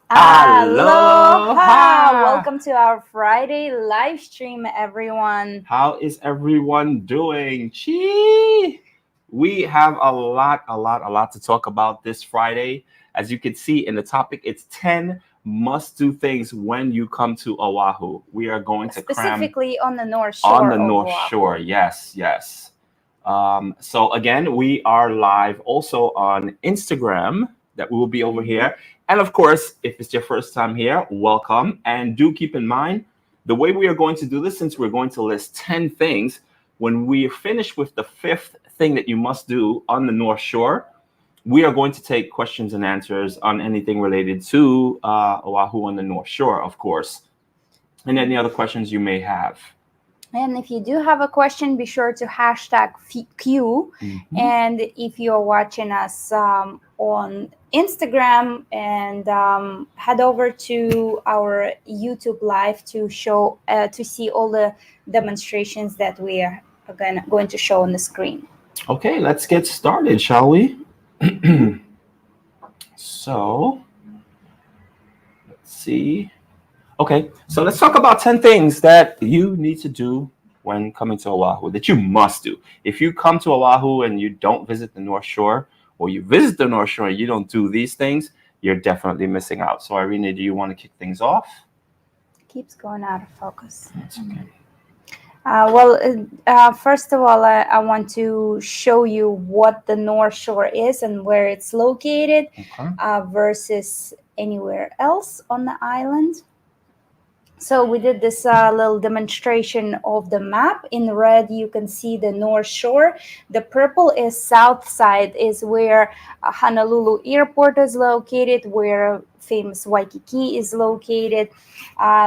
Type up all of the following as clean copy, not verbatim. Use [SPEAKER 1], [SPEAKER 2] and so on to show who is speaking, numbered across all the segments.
[SPEAKER 1] Aloha! Welcome to our Friday live stream, everyone.
[SPEAKER 2] How is everyone doing? Gee, we have a lot to talk about this Friday. As you can see in the topic, it's 10 must-do things when you come to Oahu. We are going to cram
[SPEAKER 1] Specifically on the North
[SPEAKER 2] on
[SPEAKER 1] Shore
[SPEAKER 2] the
[SPEAKER 1] of
[SPEAKER 2] North
[SPEAKER 1] Oahu.
[SPEAKER 2] Shore. Yes. So again, we are live also on Instagram. That will be over here. And of course, if it's your first time here, welcome. And do keep in mind the way we are going to do this, since we're going to list 10 things, when we finish with the fifth thing that you must do on the North Shore, we are going to take questions and answers on anything related to Oahu on the North Shore, of course, and any other questions you may have.
[SPEAKER 1] And if you do have a question, be sure to hashtag Q.
[SPEAKER 2] Mm-hmm.
[SPEAKER 1] And if you're watching us on Instagram, and head over to our YouTube live to show to see all the demonstrations that we are going to show on the screen.
[SPEAKER 2] Okay, let's get started, shall we? So, let's see. Okay, so let's talk about 10 things that you need to do when coming to Oahu, that you must do. If you come to Oahu and you don't visit the North Shore, or you visit the North Shore and you don't do these things, you're definitely missing out. So, Irene, do you want to kick things off?
[SPEAKER 1] Keeps going out of focus.
[SPEAKER 2] That's okay.
[SPEAKER 1] First of all, I want to show you what the North Shore is and where it's located versus anywhere else on the island. So we did this little demonstration of the map. In red, you can see the North Shore. The purple is south side, is where Honolulu Airport is located, where famous Waikiki is located.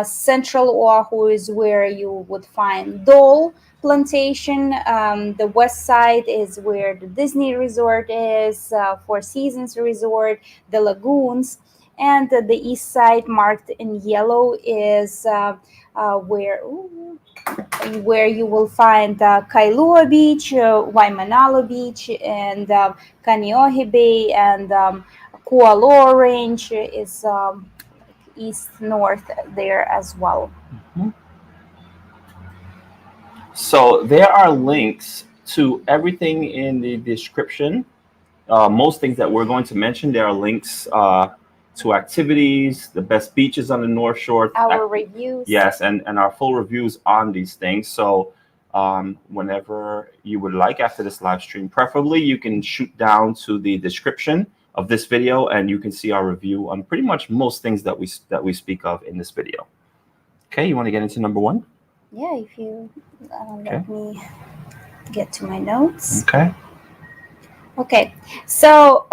[SPEAKER 1] Central Oahu is where you would find Dole Plantation. The west side is where the Disney Resort is, Four Seasons Resort, the lagoons. And the east side, marked in yellow, is where you will find Kailua Beach, Waimanalo Beach, and Kaneohe Bay, and Kualoa Range is east-north there as well.
[SPEAKER 2] Mm-hmm. So there are links to everything in the description. Most things that we're going to mention, there are links to activities, the best beaches on the North Shore.
[SPEAKER 1] Our reviews.
[SPEAKER 2] Yes, and our full reviews on these things. So whenever you would like after this live stream, preferably you can shoot down to the description of this video and you can see our review on pretty much most things that we speak of in this video. Okay, you want to get into number one?
[SPEAKER 1] Yeah, if you let me get to my notes. Okay, so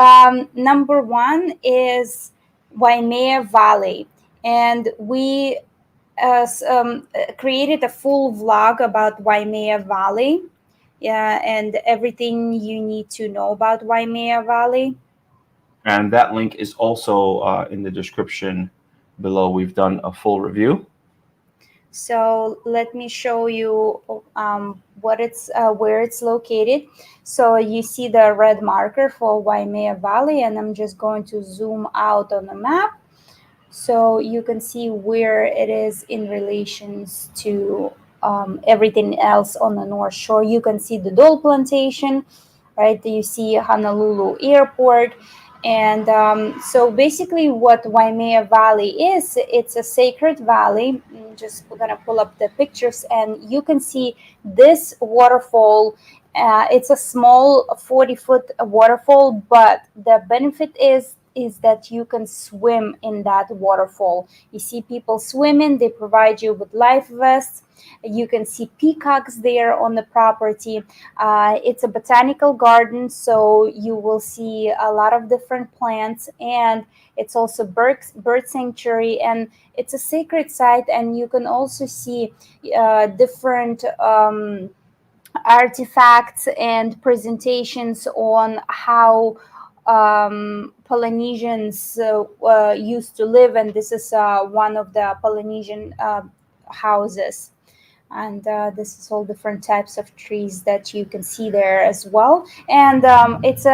[SPEAKER 1] number one is Waimea Valley, and we created a full vlog about Waimea Valley, and everything you need to know about Waimea Valley.
[SPEAKER 2] And that link is also in the description below. We've done a full review.
[SPEAKER 1] So let me show you where it's located. So you see the red marker for Waimea Valley, and I'm just going to zoom out on the map so you can see where it is in relations to everything else on the North Shore. You can see the Dole Plantation, right? You see Honolulu Airport. And so basically what Waimea Valley is, it's a sacred valley. We're going to pull up the pictures and you can see this waterfall. It's a small 40-foot waterfall, but the benefit is that you can swim in that waterfall. You see people swimming, they provide you with life vests. You can see peacocks there on the property. It's a botanical garden, so you will see a lot of different plants, and it's also bird sanctuary, and it's a sacred site, and you can also see different artifacts and presentations on how Polynesians used to live, and this is one of the Polynesian houses. And this is all different types of trees that you can see there as well. And it's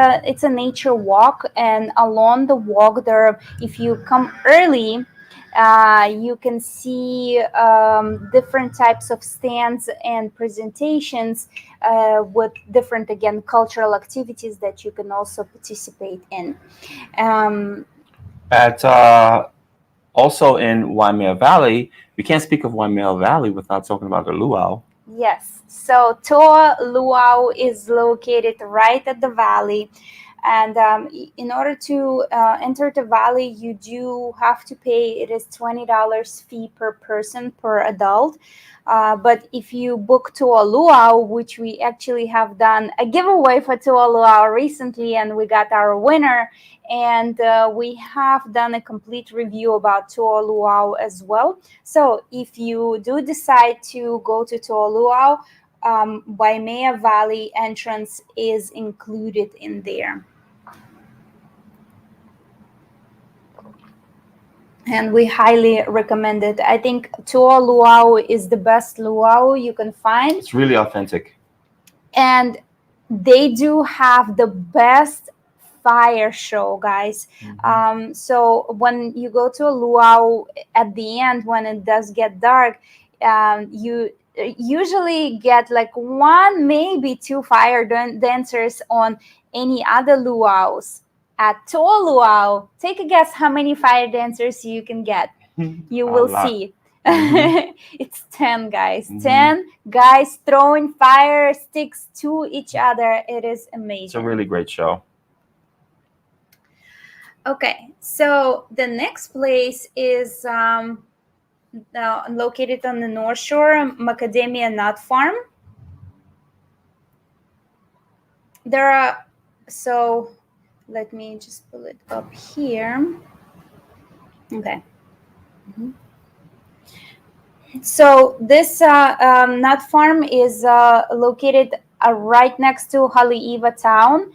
[SPEAKER 1] a nature walk, and along the walk there, if you come early, you can see different types of stands and presentations with different, again, cultural activities that you can also participate in. Um,
[SPEAKER 2] At also in Waimea Valley, we can't speak of Waimea Valley without talking about the Luau.
[SPEAKER 1] yes, so Toa Luau is located right at the valley. And in order to enter the valley, you do have to pay. It is $20 fee per person per adult. But if you book Toa Luau, which we actually have done a giveaway for Toa Luau recently, and we got our winner, and we have done a complete review about Toa Luau as well. So if you do decide to go to Toa Luau, Waimea Valley entrance is included in there. And we highly recommend it. I think Toa Luau is the best luau you can find.
[SPEAKER 2] It's really authentic.
[SPEAKER 1] And they do have the best fire show, guys. So when you go to a luau at the end, when it does get dark, you usually get like one, maybe two fire dancers on any other luau's. At Toa Luau, take a guess how many fire dancers you can get. You will see. It's 10 guys. 10 guys throwing fire sticks to each other. It is amazing.
[SPEAKER 2] It's a really great show.
[SPEAKER 1] Okay, so the next place is located on the North Shore, Macadamia Nut Farm. There are, so let me just pull it up here. Okay. So this nut farm is located right next to Haleiwa town,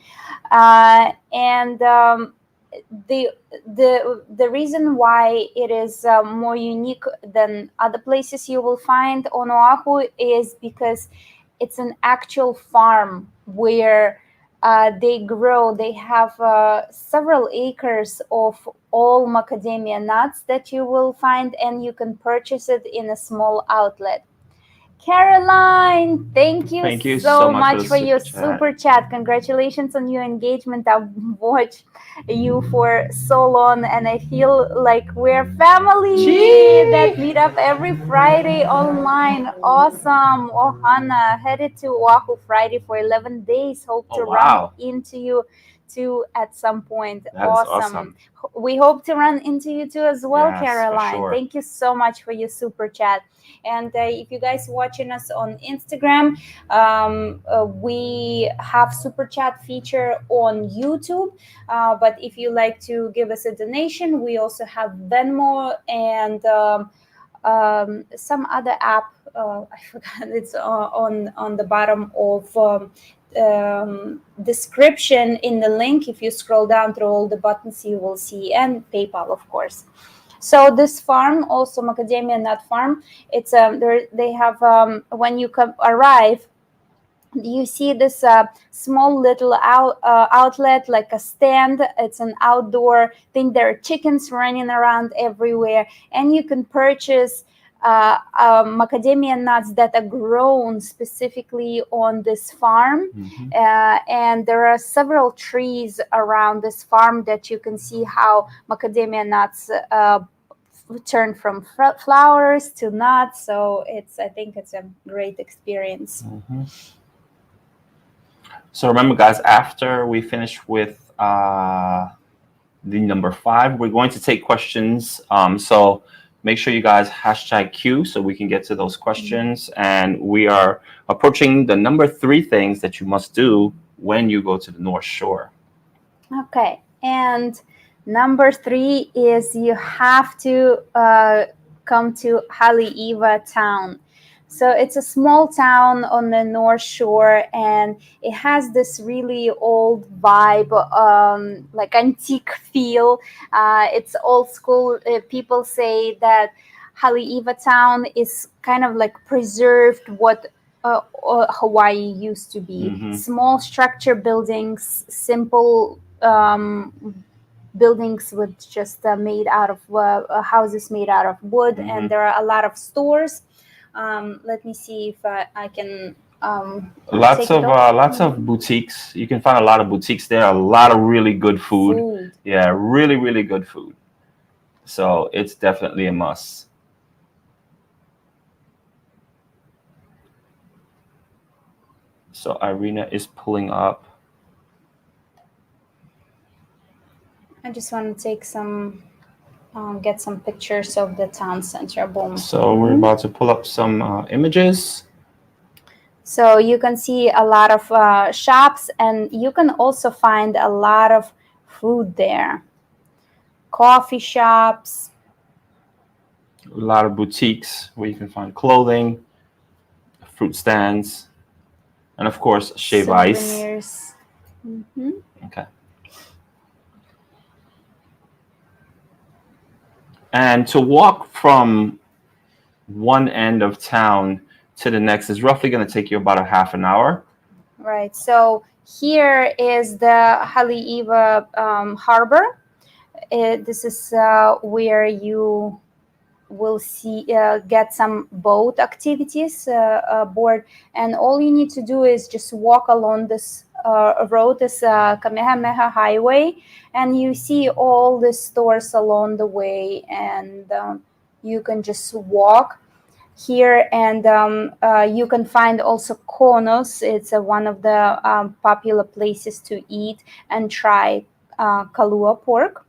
[SPEAKER 1] and the reason why it is more unique than other places you will find on Oahu is because it's an actual farm where they have several acres of all macadamia nuts that you will find, and you can purchase it in a small outlet. Caroline, thank you so much for your super chat. Congratulations on your engagement. I've watched you for so long, and I feel like we're family that meet up every Friday online. Awesome. Ohana headed to Oahu Friday for 11 days. Hope to run into you too at some point. Awesome. We hope to run into you too as well, Caroline. Sure. Thank you so much for your super chat. And if you guys watching us on Instagram, we have super chat feature on YouTube. But if you like to give us a donation, we also have Venmo and some other app. I forgot. It's on the bottom of description in the link. If you scroll down through all the buttons, you will see, and PayPal, of course. So this farm, also Macadamia Nut Farm, it's they have when you arrive, you see this small little outlet, like a stand. It's an outdoor thing. There are chickens running around everywhere, and you can purchase macadamia nuts that are grown specifically on this farm. And there are several trees around this farm that you can see how macadamia nuts turn from flowers to nuts. So I think it's a great experience.
[SPEAKER 2] So remember, guys, after we finish with the number 5, we're going to take questions. So make sure you guys #Q so we can get to those questions. And we are approaching the number 3 things that you must do when you go to the North Shore.
[SPEAKER 1] Okay. And number 3 is you have to come to Haleiwa town. So it's a small town on the North Shore, and it has this really old vibe, like antique feel. It's old school. People say that Haleiwa town is kind of like preserved what Hawaii used to be. Small structure buildings, simple buildings with just made out of houses made out of wood, and there are a lot of stores. Let me see if I can
[SPEAKER 2] lots of boutiques. You can find a lot of boutiques there. A lot of really good food. Yeah, really, really good food. So it's definitely a must. So Irina is pulling up.
[SPEAKER 1] I just want to take some, get some pictures of the town center. Boom.
[SPEAKER 2] So we're about to pull up some images.
[SPEAKER 1] So you can see a lot of shops, and you can also find a lot of food there. Coffee shops.
[SPEAKER 2] A lot of boutiques where you can find clothing, fruit stands, and of course, shave ice. Okay. And to walk from one end of town to the next is roughly going to take you about a half an hour.
[SPEAKER 1] Right. So here is the Haleiwa harbor. This is where you will see get some boat activities aboard, and all you need to do is just walk along this road, this Kamehameha Highway, and you see all the stores along the way, and you can just walk here, and you can find also Konos. It's one of the popular places to eat and try kalua pork.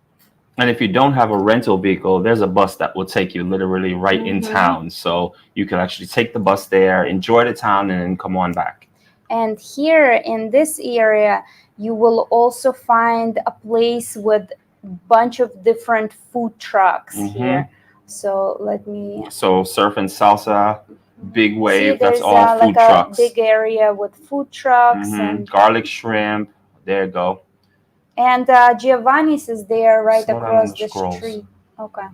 [SPEAKER 2] And if you don't have a rental vehicle, there's a bus that will take you literally right in town. So you can actually take the bus there, enjoy the town, and then come on back.
[SPEAKER 1] And here in this area, you will also find a place with a bunch of different food trucks here. So let me...
[SPEAKER 2] So surf and salsa, big wave,
[SPEAKER 1] see,
[SPEAKER 2] that's all food
[SPEAKER 1] like
[SPEAKER 2] trucks.
[SPEAKER 1] A big area with food trucks. And
[SPEAKER 2] garlic shrimp, there you go.
[SPEAKER 1] And Giovanni's is there right across the street. Okay.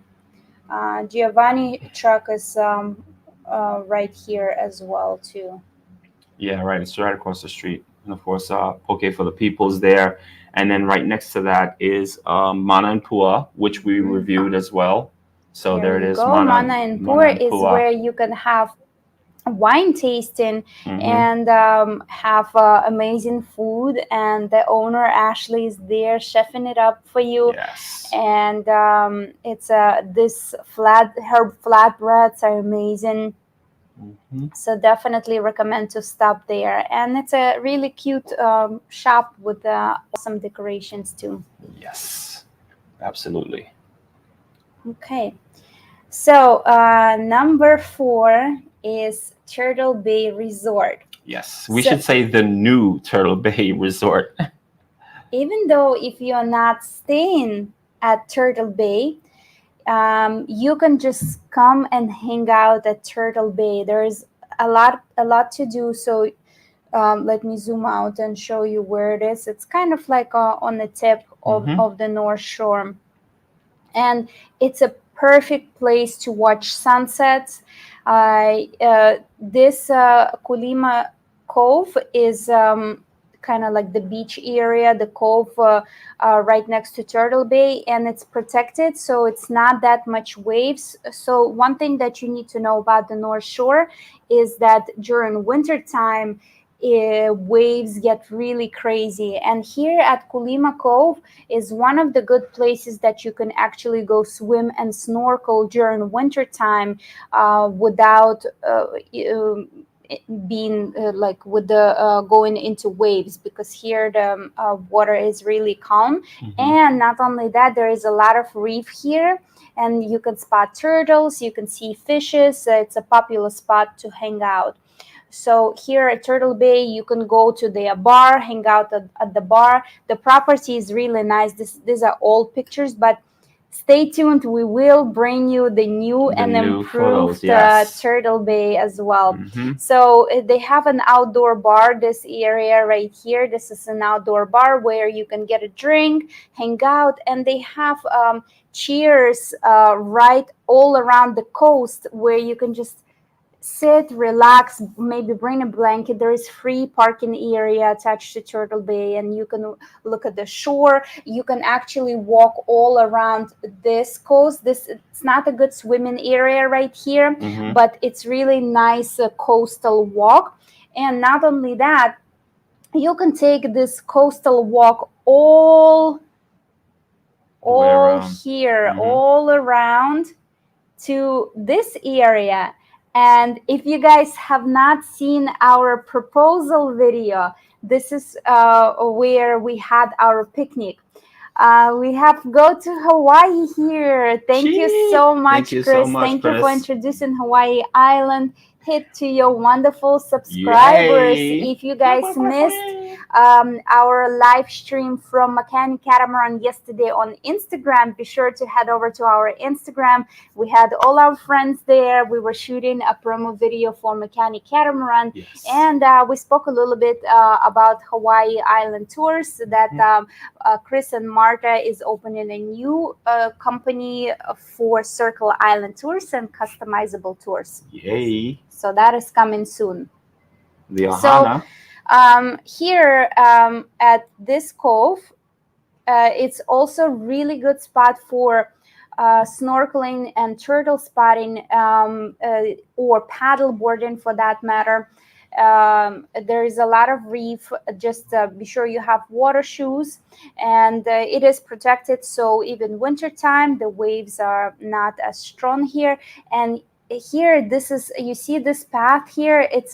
[SPEAKER 1] Giovanni truck is right here as well too.
[SPEAKER 2] Yeah, right. It's right across the street. And of course, Poke for the People's there. And then right next to that is Mana and Pua, which we reviewed as well. So there it is.
[SPEAKER 1] Mana and Pua is where you can have wine tasting and have amazing food, and the owner Ashley is there chefing it up for you.
[SPEAKER 2] Yes.
[SPEAKER 1] And it's this herb flatbreads are amazing. So definitely recommend to stop there, and it's a really cute shop with awesome decorations too.
[SPEAKER 2] Yes, absolutely.
[SPEAKER 1] Okay, so number 4 is Turtle Bay Resort.
[SPEAKER 2] Yes, we should say the new Turtle Bay Resort.
[SPEAKER 1] Even though if you're not staying at Turtle Bay, you can just come and hang out at Turtle Bay. There's a lot to do. So let me zoom out and show you where it is. It's kind of like on the tip of the North Shore, and it's a perfect place to watch sunsets. This Kulima Cove is kind of like the beach area, the cove right next to Turtle Bay, and it's protected, so it's not that much waves. So one thing that you need to know about the North Shore is that during winter time, waves get really crazy, and here at Kulima Cove is one of the good places that you can actually go swim and snorkel during winter time without being like with the going into waves, because here the water is really calm. And not only that, there is a lot of reef here, and you can spot turtles, you can see fishes. It's a popular spot to hang out. So here at Turtle Bay, you can go to the bar, hang out at the bar. The property is really nice. These are old pictures, but stay tuned. We will bring you the new
[SPEAKER 2] The
[SPEAKER 1] and
[SPEAKER 2] new photos,
[SPEAKER 1] improved
[SPEAKER 2] yes.
[SPEAKER 1] Turtle Bay as well.
[SPEAKER 2] Mm-hmm.
[SPEAKER 1] So they have an outdoor bar, this area right here. This is an outdoor bar where you can get a drink, hang out, and they have chairs right all around the coast where you can just sit, relax, maybe bring a blanket. There is free parking area attached to Turtle Bay, and you can look at the shore. You can actually walk all around this coast. This, it's not a good swimming area right here,
[SPEAKER 2] Mm-hmm.
[SPEAKER 1] but it's really nice coastal walk. And not only that, you can take this coastal walk all here,
[SPEAKER 2] Mm-hmm.
[SPEAKER 1] all around to this area. And if you guys have not seen our proposal video, this is where we had our picnic. We have go to Hawaii here. Thank you so much,
[SPEAKER 2] Thank you
[SPEAKER 1] Chris.
[SPEAKER 2] so much,
[SPEAKER 1] Thank you for
[SPEAKER 2] Chris.
[SPEAKER 1] introducing Hawaii Island. Hit to your wonderful subscribers.
[SPEAKER 2] Yay.
[SPEAKER 1] If you guys missed our live stream from Macadamia Catamaran yesterday on Instagram, be sure to head over to our Instagram. We had all our friends there. We were shooting a promo video for Macadamia Catamaran,
[SPEAKER 2] Yes.
[SPEAKER 1] and we spoke a little bit about Hawaii Island tours. That Chris and Marta is opening a new company for Circle Island tours and customizable tours.
[SPEAKER 2] Yay.
[SPEAKER 1] So that is coming soon.
[SPEAKER 2] The
[SPEAKER 1] Ohana. So here at this cove, it's also really good spot for snorkeling and turtle spotting, or paddle boarding for that matter. There is a lot of reef. Just be sure you have water shoes, and it is protected, so even wintertime the waves are not as strong here. And here, this is, you see this path here, it's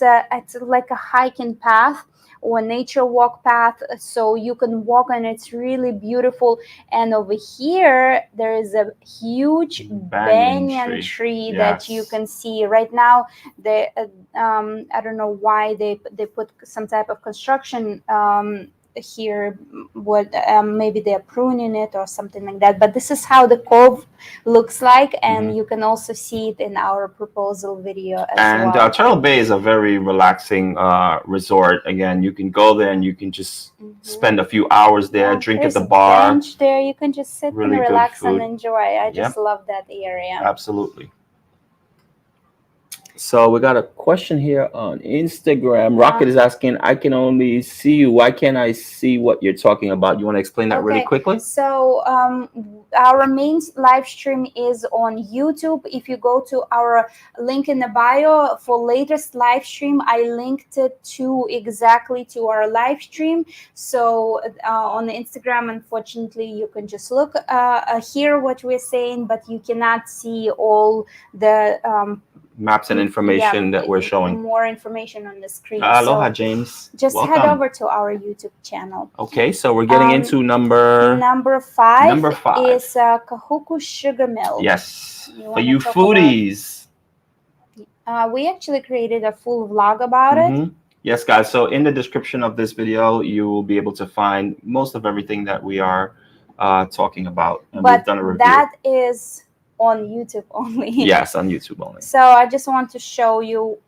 [SPEAKER 1] like a hiking path or nature walk path, so you can walk, and it's really beautiful. And over here there is a huge banyan tree
[SPEAKER 2] yes.
[SPEAKER 1] that you can see right now. They I don't know why they put some type of construction here. What maybe they're pruning it or something like that, but this is how the cove looks like, and you can also see it in our proposal video as well.
[SPEAKER 2] And Turtle Bay is a very relaxing resort. Again, you can go there and you can just spend a few hours there, drink at the bar.
[SPEAKER 1] A bench there, you can just sit
[SPEAKER 2] really
[SPEAKER 1] and relax
[SPEAKER 2] good food.
[SPEAKER 1] and enjoy. I just love that area.
[SPEAKER 2] Absolutely. So we got a question here on Instagram. Rocket is asking, I can only see you. Why can't I see what you're talking about? You want to explain that really quickly?
[SPEAKER 1] So our main live stream is on YouTube. If you go to our link in the bio for latest live stream, I linked it to exactly to our live stream. So on the Instagram, unfortunately, you can just look, hear what we're saying, but you cannot see all the
[SPEAKER 2] maps and information that we're showing.
[SPEAKER 1] More information on the screen.
[SPEAKER 2] Aloha,
[SPEAKER 1] so
[SPEAKER 2] James.
[SPEAKER 1] Just
[SPEAKER 2] welcome.
[SPEAKER 1] Head over to our YouTube channel.
[SPEAKER 2] Okay, so we're getting into number
[SPEAKER 1] 5.
[SPEAKER 2] Number 5
[SPEAKER 1] is Kahuku Sugar Mill.
[SPEAKER 2] Yes, for you foodies.
[SPEAKER 1] We actually created a full vlog about it.
[SPEAKER 2] Yes, guys. So in the description of this video, you will be able to find most of everything that we are talking about, and we've done a review.
[SPEAKER 1] That is on YouTube only.
[SPEAKER 2] Yes, on YouTube only.
[SPEAKER 1] So I just want to show you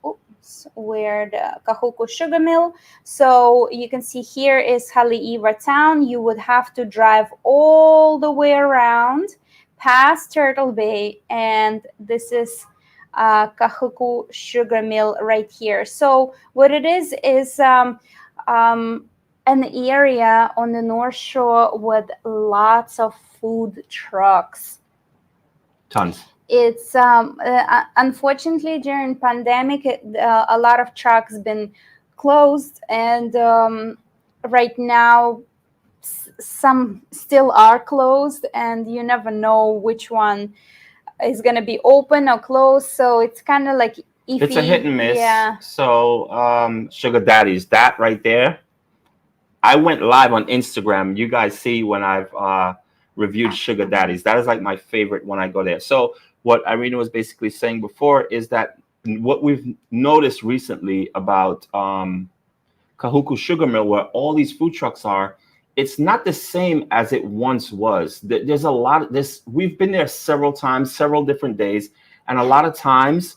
[SPEAKER 1] where the Kahuku Sugar Mill. So you can see here is Haleiwa town. You would have to drive all the way around past Turtle Bay, and this is Kahuku Sugar Mill right here. So what it is an area on the North Shore with lots of food trucks.
[SPEAKER 2] Tons.
[SPEAKER 1] It's unfortunately during pandemic, a lot of trucks been closed, and right now some still are closed, and you never know which one is going to be open or closed. So it's kind of like iffy.
[SPEAKER 2] It's a hit and miss.
[SPEAKER 1] Yeah.
[SPEAKER 2] So Sugar Daddies, that right there, I went live on Instagram. You guys see when I've reviewed Sugar Daddies. That is like my favorite when I go there. So what Irina was basically saying before is that what we've noticed recently about Kahuku Sugar Mill, where all these food trucks are, it's not the same as it once was. There's a lot of this. We've been there several times, several different days, and a lot of times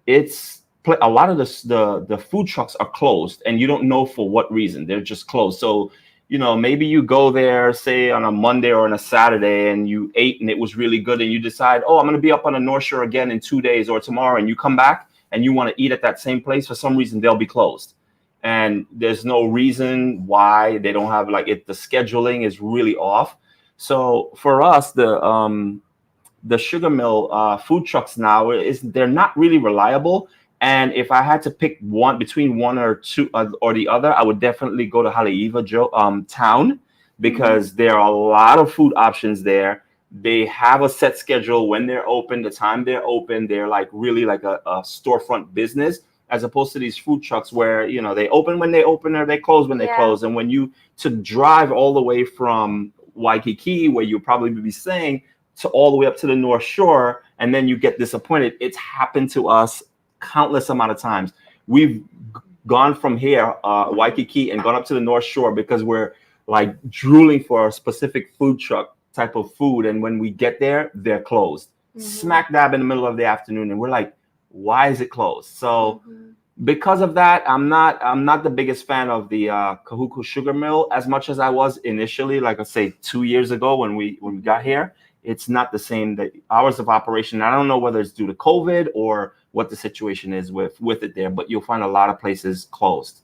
[SPEAKER 2] a lot of the food trucks are closed, and you don't know for what reason. They're just closed. So maybe you go there, say on a Monday or on a Saturday, and you ate and it was really good, and you decide, oh, I'm going to be up on the North Shore again in 2 days or tomorrow, and you come back and you want to eat at that same place. For some reason, they'll be closed, and there's no reason why. They don't have the scheduling is really off. So for us, the sugar mill food trucks now they're not really reliable. And if I had to pick one between one or two or the other, I would definitely go to Haleiwa town, because there are a lot of food options there. They have a set schedule when they're open, the time they're open. They're really like a storefront business, as opposed to these food trucks where they open when they open or they close when they close. And when to drive all the way from Waikiki, where you'll probably be staying, to all the way up to the North Shore, and then you get disappointed. It's happened to us countless amount of times. We've gone from here, Waikiki, and gone up to the North Shore because we're drooling for a specific food truck type of food, and when we get there, they're closed, smack dab in the middle of the afternoon, and we're like, why is it closed? So because of that, I'm not the biggest fan of the Kahuku sugar mill as much as I was initially. Like I say, 2 years ago when we got here, it's not the same. The hours of operation, I don't know whether it's due to COVID or what the situation is with it there, but you'll find a lot of places closed.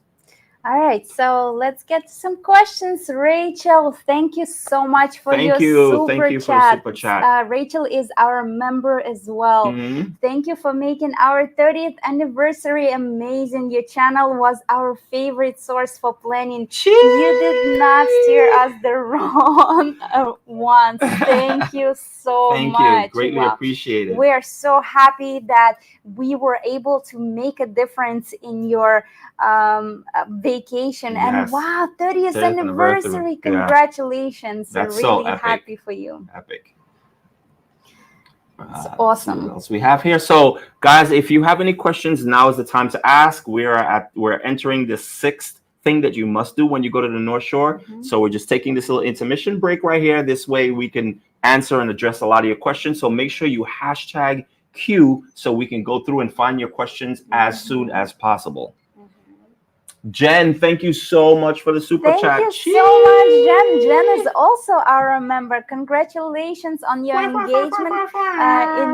[SPEAKER 1] All right, so let's get to some questions. Rachel, thank you so much for your super chat. Rachel is our member as well. Thank you for making our 30th anniversary amazing. Your channel was our favorite source for planning. You did not steer us the wrong once. Thank you so much.
[SPEAKER 2] Thank you. Greatly appreciate it.
[SPEAKER 1] We are so happy that we were able to make a difference in your vacation. And wow, 30th anniversary. Congratulations.
[SPEAKER 2] That's
[SPEAKER 1] I'm really
[SPEAKER 2] so epic.
[SPEAKER 1] Happy for you.
[SPEAKER 2] Epic.
[SPEAKER 1] It's awesome.
[SPEAKER 2] What else we have here? So guys, if you have any questions, now is the time to ask. We're entering the 6th thing that you must do when you go to the North Shore. So we're just taking this little intermission break right here. This way we can answer and address a lot of your questions. So make sure you hashtag Q so we can go through and find your questions as soon as possible. Jen, thank you so much for the super chat.
[SPEAKER 1] Thank you so much, Jen. Jen is also our member. Congratulations on your engagement.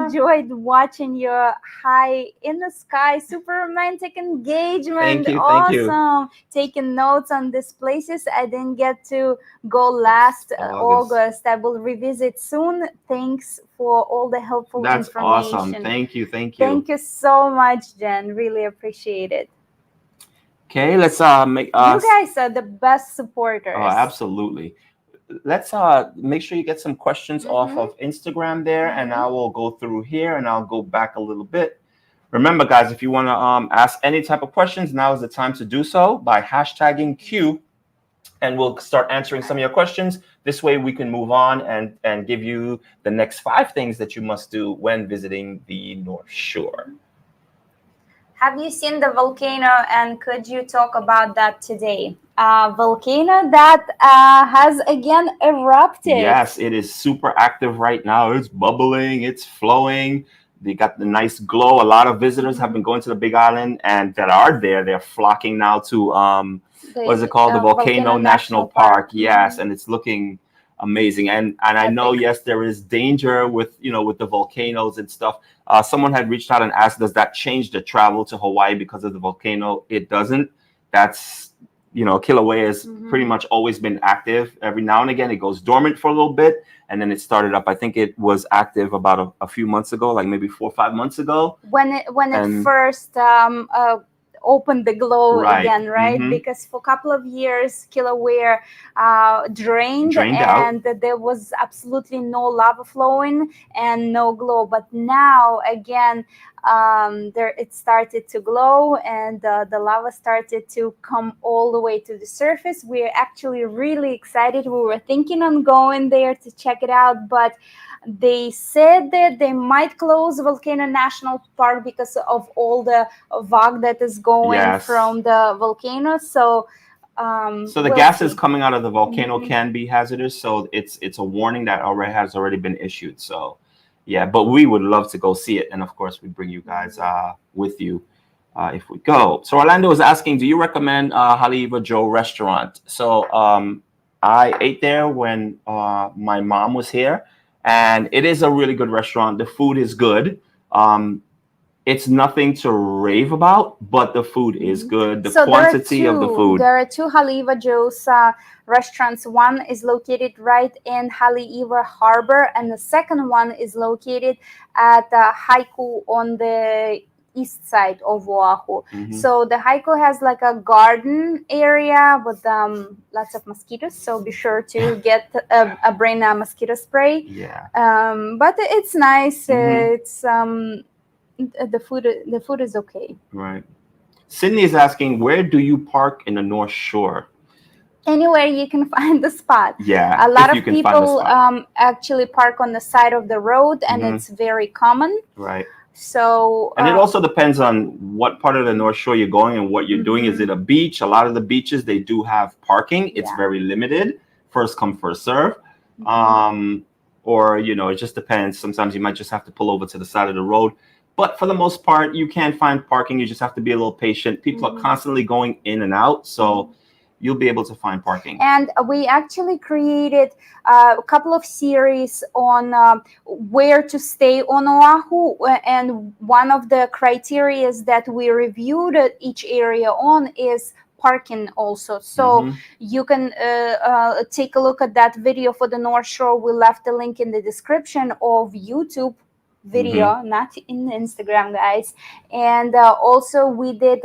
[SPEAKER 1] Enjoyed watching your high in the sky, super romantic engagement.
[SPEAKER 2] Thank you.
[SPEAKER 1] Awesome. Taking notes on these places. I didn't get to go last August. I will revisit soon. Thanks for all the helpful information.
[SPEAKER 2] That's awesome. Thank you.
[SPEAKER 1] Thank you so much, Jen. Really appreciate it.
[SPEAKER 2] Okay, let's make
[SPEAKER 1] you guys are the best supporters.
[SPEAKER 2] Oh, absolutely. Let's make sure you get some questions off of Instagram there, and I will go through here and I'll go back a little bit. Remember, guys, if you want to ask any type of questions, now is the time to do so by hashtagging Q, and we'll start answering some of your questions. This way we can move on and give you the next 5 things that you must do when visiting the North Shore.
[SPEAKER 1] Have you seen the volcano, and could you talk about that today? Volcano that has again erupted.
[SPEAKER 2] Yes, it is super active right now. It's bubbling, it's flowing. They got the nice glow. A lot of visitors have been going to the Big Island, and that are there. They're flocking now to what is it called? The Volcano National Park. Yes, and it's looking amazing. And I know, yes, there is danger with with the volcanoes and stuff. Someone had reached out and asked, does that change the travel to Hawaii because of the volcano? It doesn't. That's Kilauea has pretty much always been active. Every now and again it goes dormant for a little bit, and then it started up. I think it was active about a few months ago, like maybe 4 or 5 months ago,
[SPEAKER 1] when it first opened the glow again, right? Because for a couple of years Kilauea drained and there was absolutely no lava flowing and no glow. But now again, it started to glow, and the lava started to come all the way to the surface. We're actually really excited. We were thinking on going there to check it out, but they said that they might close Volcano National Park because of all the fog that is going from the volcano. So
[SPEAKER 2] So the
[SPEAKER 1] we'll
[SPEAKER 2] gases
[SPEAKER 1] see.
[SPEAKER 2] coming out of the volcano can be hazardous. So it's a warning that has already been issued. So yeah, but we would love to go see it, and of course we bring you guys with you if we go. So Orlando is asking, do you recommend Haleiwa Joe restaurant? So I ate there when my mom was here, and it is a really good restaurant. The food is good. It's nothing to rave about, but the food is good. The
[SPEAKER 1] So
[SPEAKER 2] quantity of the food.
[SPEAKER 1] there are two Haleiwa Joe's restaurants. One is located right in Haleiwa Harbor, and the second one is located at Haiku on the east side of Oahu. So the Haiku has like a garden area with lots of mosquitoes. So be sure to get bring a mosquito spray.
[SPEAKER 2] Yeah.
[SPEAKER 1] But it's nice. It's the food is okay.
[SPEAKER 2] Right. Sydney is asking, where do you park in the North Shore?
[SPEAKER 1] Anywhere you can find the spot.
[SPEAKER 2] Yeah.
[SPEAKER 1] A lot of people actually park on the side of the road, and it's very common.
[SPEAKER 2] Right.
[SPEAKER 1] So
[SPEAKER 2] and it also depends on what part of the North Shore you're going and what you're doing. Is it a beach? A lot of the beaches, they do have parking. It's very limited. First come, first serve. Or, you know, it just depends. Sometimes you might just have to pull over to the side of the road. But for the most part, you can find parking. You just have to be a little patient. People are constantly going in and out. So you'll be able to find parking.
[SPEAKER 1] And we actually created a couple of series on where to stay on Oahu. And one of the criteria that we reviewed each area on is parking also. So you can take a look at that video for the North Shore. We left the link in the description of YouTube video, not in Instagram, guys. And also we did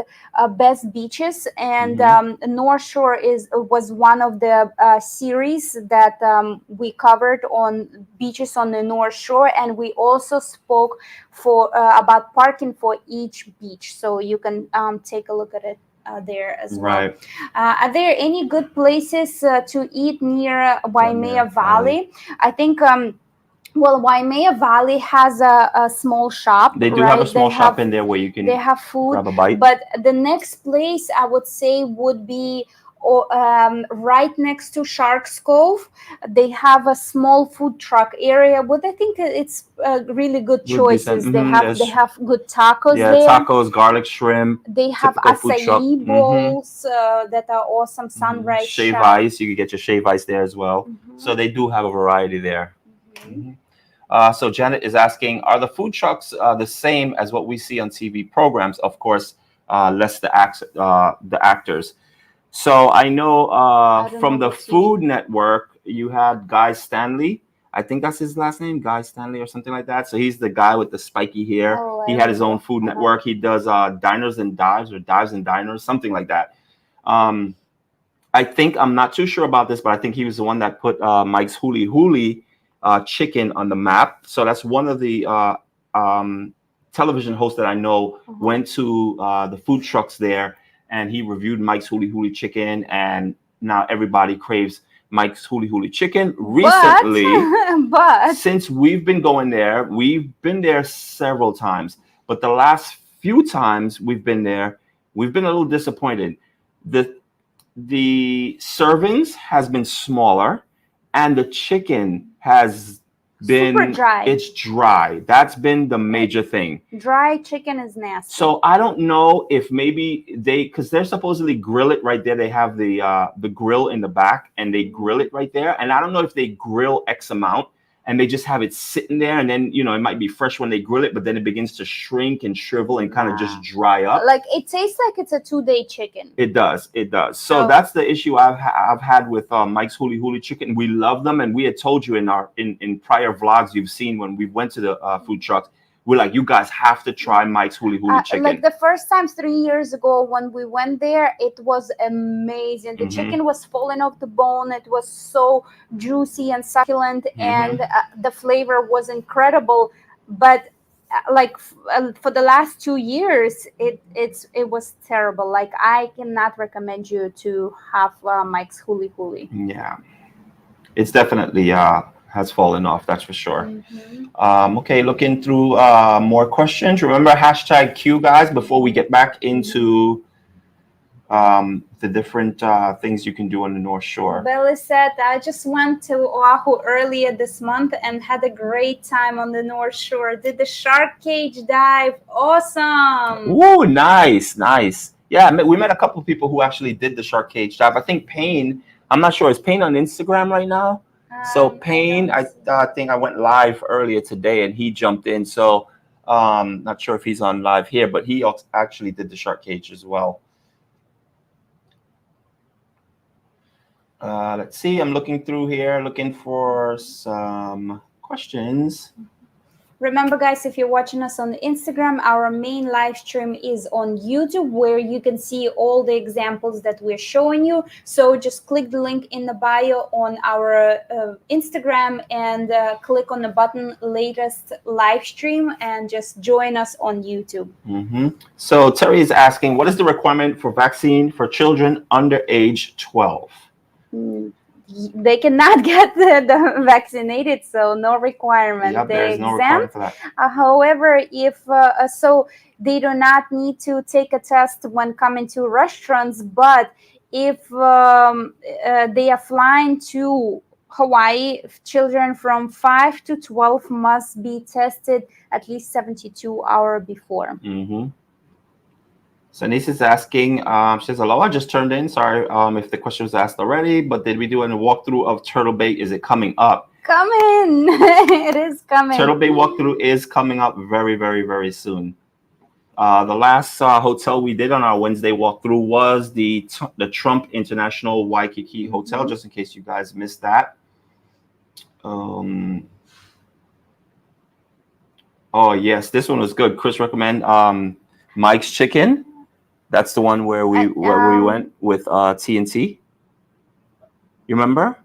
[SPEAKER 1] best beaches, and North Shore was one of the series that we covered on beaches on the North Shore, and we also spoke for about parking for each beach, so you can take a look at it there as well. Are there any good places to eat near Waimea Valley? I think well, Waimea Valley has a small shop.
[SPEAKER 2] They do have a small shop in there where you can
[SPEAKER 1] have food,
[SPEAKER 2] grab a bite.
[SPEAKER 1] But the next place I would say would be right next to Shark's Cove. They have a small food truck area, but I think it's really good choices. They have good tacos there.
[SPEAKER 2] Tacos, garlic shrimp.
[SPEAKER 1] They have acai bowls that are awesome. Sunrise
[SPEAKER 2] shave ice. You can get your shave ice there as well. So they do have a variety there. So Janet is asking, are the food trucks the same as what we see on TV programs? Of course, less the actors. So I know from the Food Network, you had Guy Stanley. I think that's his last name, Guy Stanley or something like that. So he's the guy with the spiky hair. He had his own Food Network. He does Diners and Dives or Dives and Diners, something like that. I think, I'm not too sure about this, but I think he was the one that put Mike's Huli Huli chicken on the map. So that's one of the television hosts that I know went to the food trucks there, and he reviewed Mike's Huli Huli chicken, and now everybody craves Mike's Huli Huli chicken. Recently,
[SPEAKER 1] but
[SPEAKER 2] since we've been going there, we've been there several times, but the last few times we've been there, we've been a little disappointed. The servings has been smaller, and the chicken has been
[SPEAKER 1] super dry.
[SPEAKER 2] It's dry. That's been the major thing.
[SPEAKER 1] Dry chicken is nasty.
[SPEAKER 2] So I don't know if maybe because they're supposedly grill it right there. They have the grill in the back, and they grill it right there. And I don't know if they grill X amount and they just have it sitting there, and then, you know, it might be fresh when they grill it, but then it begins to shrink and shrivel and kind of just dry up.
[SPEAKER 1] Like, it tastes like it's a 2-day chicken.
[SPEAKER 2] It does. So that's the issue I've had with Mike's Huli Huli chicken. We love them, and we had told you in prior vlogs you've seen when we went to the food trucks. We're like, you guys have to try Mike's Huli Huli chicken.
[SPEAKER 1] Like the first time 3 years ago when we went there, it was amazing. The chicken was falling off the bone. It was so juicy and succulent, and the flavor was incredible. But for the last 2 years, it was terrible. Like, I cannot recommend you to have Mike's Huli Huli.
[SPEAKER 2] Yeah, it's definitely has fallen off, that's for sure. Okay, looking through more questions. Remember #Q, guys, before we get back into the different things you can do on the North Shore.
[SPEAKER 1] Belly said, I just went to Oahu earlier this month and had a great time on the North Shore. Did the shark cage dive. Awesome.
[SPEAKER 2] Ooh, nice, nice. Yeah, we met a couple of people who actually did the shark cage dive. I think Payne, I'm not sure, is Payne on Instagram right now? So Payne, I think I went live earlier today and he jumped in. So not sure if he's on live here, but he actually did the shark cage as well. Let's see, I'm looking through here, looking for some questions.
[SPEAKER 1] Remember, guys, if you're watching us on Instagram, our main live stream is on YouTube, where you can see all the examples that we're showing you. So just click the link in the bio on our Instagram and click on the button latest live stream and just join us on YouTube.
[SPEAKER 2] So Terry is asking, what is the requirement for vaccine for children under age 12?
[SPEAKER 1] They cannot get the vaccinated, so no requirement.
[SPEAKER 2] Yep,
[SPEAKER 1] They're
[SPEAKER 2] there's no requirement for that.
[SPEAKER 1] However, if so, they do not need to take a test when coming to restaurants. But if they are flying to Hawaii, children from 5 to 12 must be tested at least 72 hours before.
[SPEAKER 2] So Denise is asking, she says, hello, I just turned in. Sorry if the question was asked already, but did we do any walkthrough of Turtle Bay? Is it coming up?
[SPEAKER 1] Coming. It is coming.
[SPEAKER 2] Turtle Bay walkthrough is coming up very, very, very soon. The last hotel we did on our Wednesday walkthrough was the Trump International Waikiki Hotel, just in case you guys missed that. Oh, yes, this one was good. Chris recommend Mike's Chicken. That's the one where we went with TNT. You remember?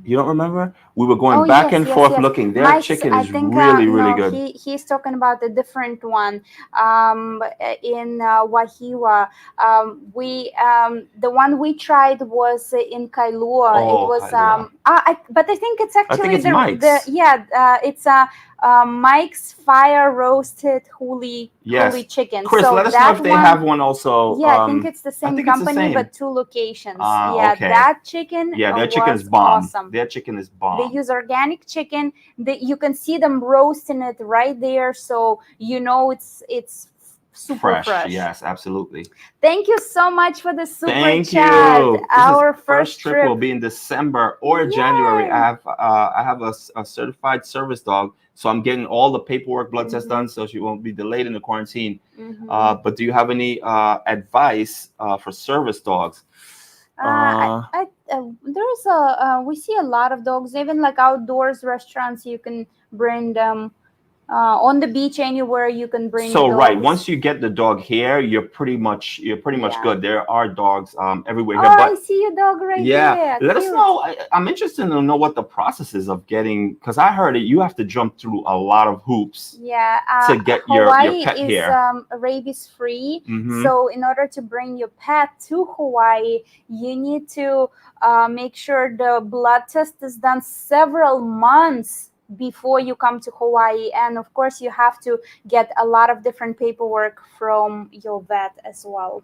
[SPEAKER 2] You don't remember? We were going back and forth looking. Their chicken is really, really good.
[SPEAKER 1] He's talking about a different one. In Wahiwa, the one we tried was in Kailua.
[SPEAKER 2] Oh,
[SPEAKER 1] it was
[SPEAKER 2] Kailua.
[SPEAKER 1] But I think it's actually
[SPEAKER 2] Mike's.
[SPEAKER 1] It's Mike's fire roasted huli chicken.
[SPEAKER 2] Chris,
[SPEAKER 1] so
[SPEAKER 2] let us know if they have one also.
[SPEAKER 1] Yeah, I think it's the same company, but 2 locations.
[SPEAKER 2] Okay.
[SPEAKER 1] That chicken.
[SPEAKER 2] Yeah, their chicken is bomb.
[SPEAKER 1] Awesome.
[SPEAKER 2] Their chicken is bomb.
[SPEAKER 1] They use organic chicken. You can see them roasting it right there, so you know it's super fresh.
[SPEAKER 2] Yes, absolutely.
[SPEAKER 1] Thank you so much for the super
[SPEAKER 2] Thank
[SPEAKER 1] chat.
[SPEAKER 2] you.
[SPEAKER 1] Our
[SPEAKER 2] first trip will be in December or January. I have a certified service dog, so I'm getting all the paperwork, blood tests done, so she won't be delayed in the quarantine. But do you have any advice for service dogs?
[SPEAKER 1] We see a lot of dogs, even like outdoors restaurants. You can bring them on the beach, anywhere you can bring.
[SPEAKER 2] So right, once you get the dog here, you're pretty much good. There are dogs everywhere here.
[SPEAKER 1] But I see your dog right there.
[SPEAKER 2] Let us know. I'm interested to know what the process is of getting, because I heard it. You have to jump through a lot of hoops. To get your pet here.
[SPEAKER 1] Hawaii is rabies free. So in order to bring your pet to Hawaii, you need to make sure the blood test is done several months before you come to Hawaii, and of course you have to get a lot of different paperwork from your vet as well.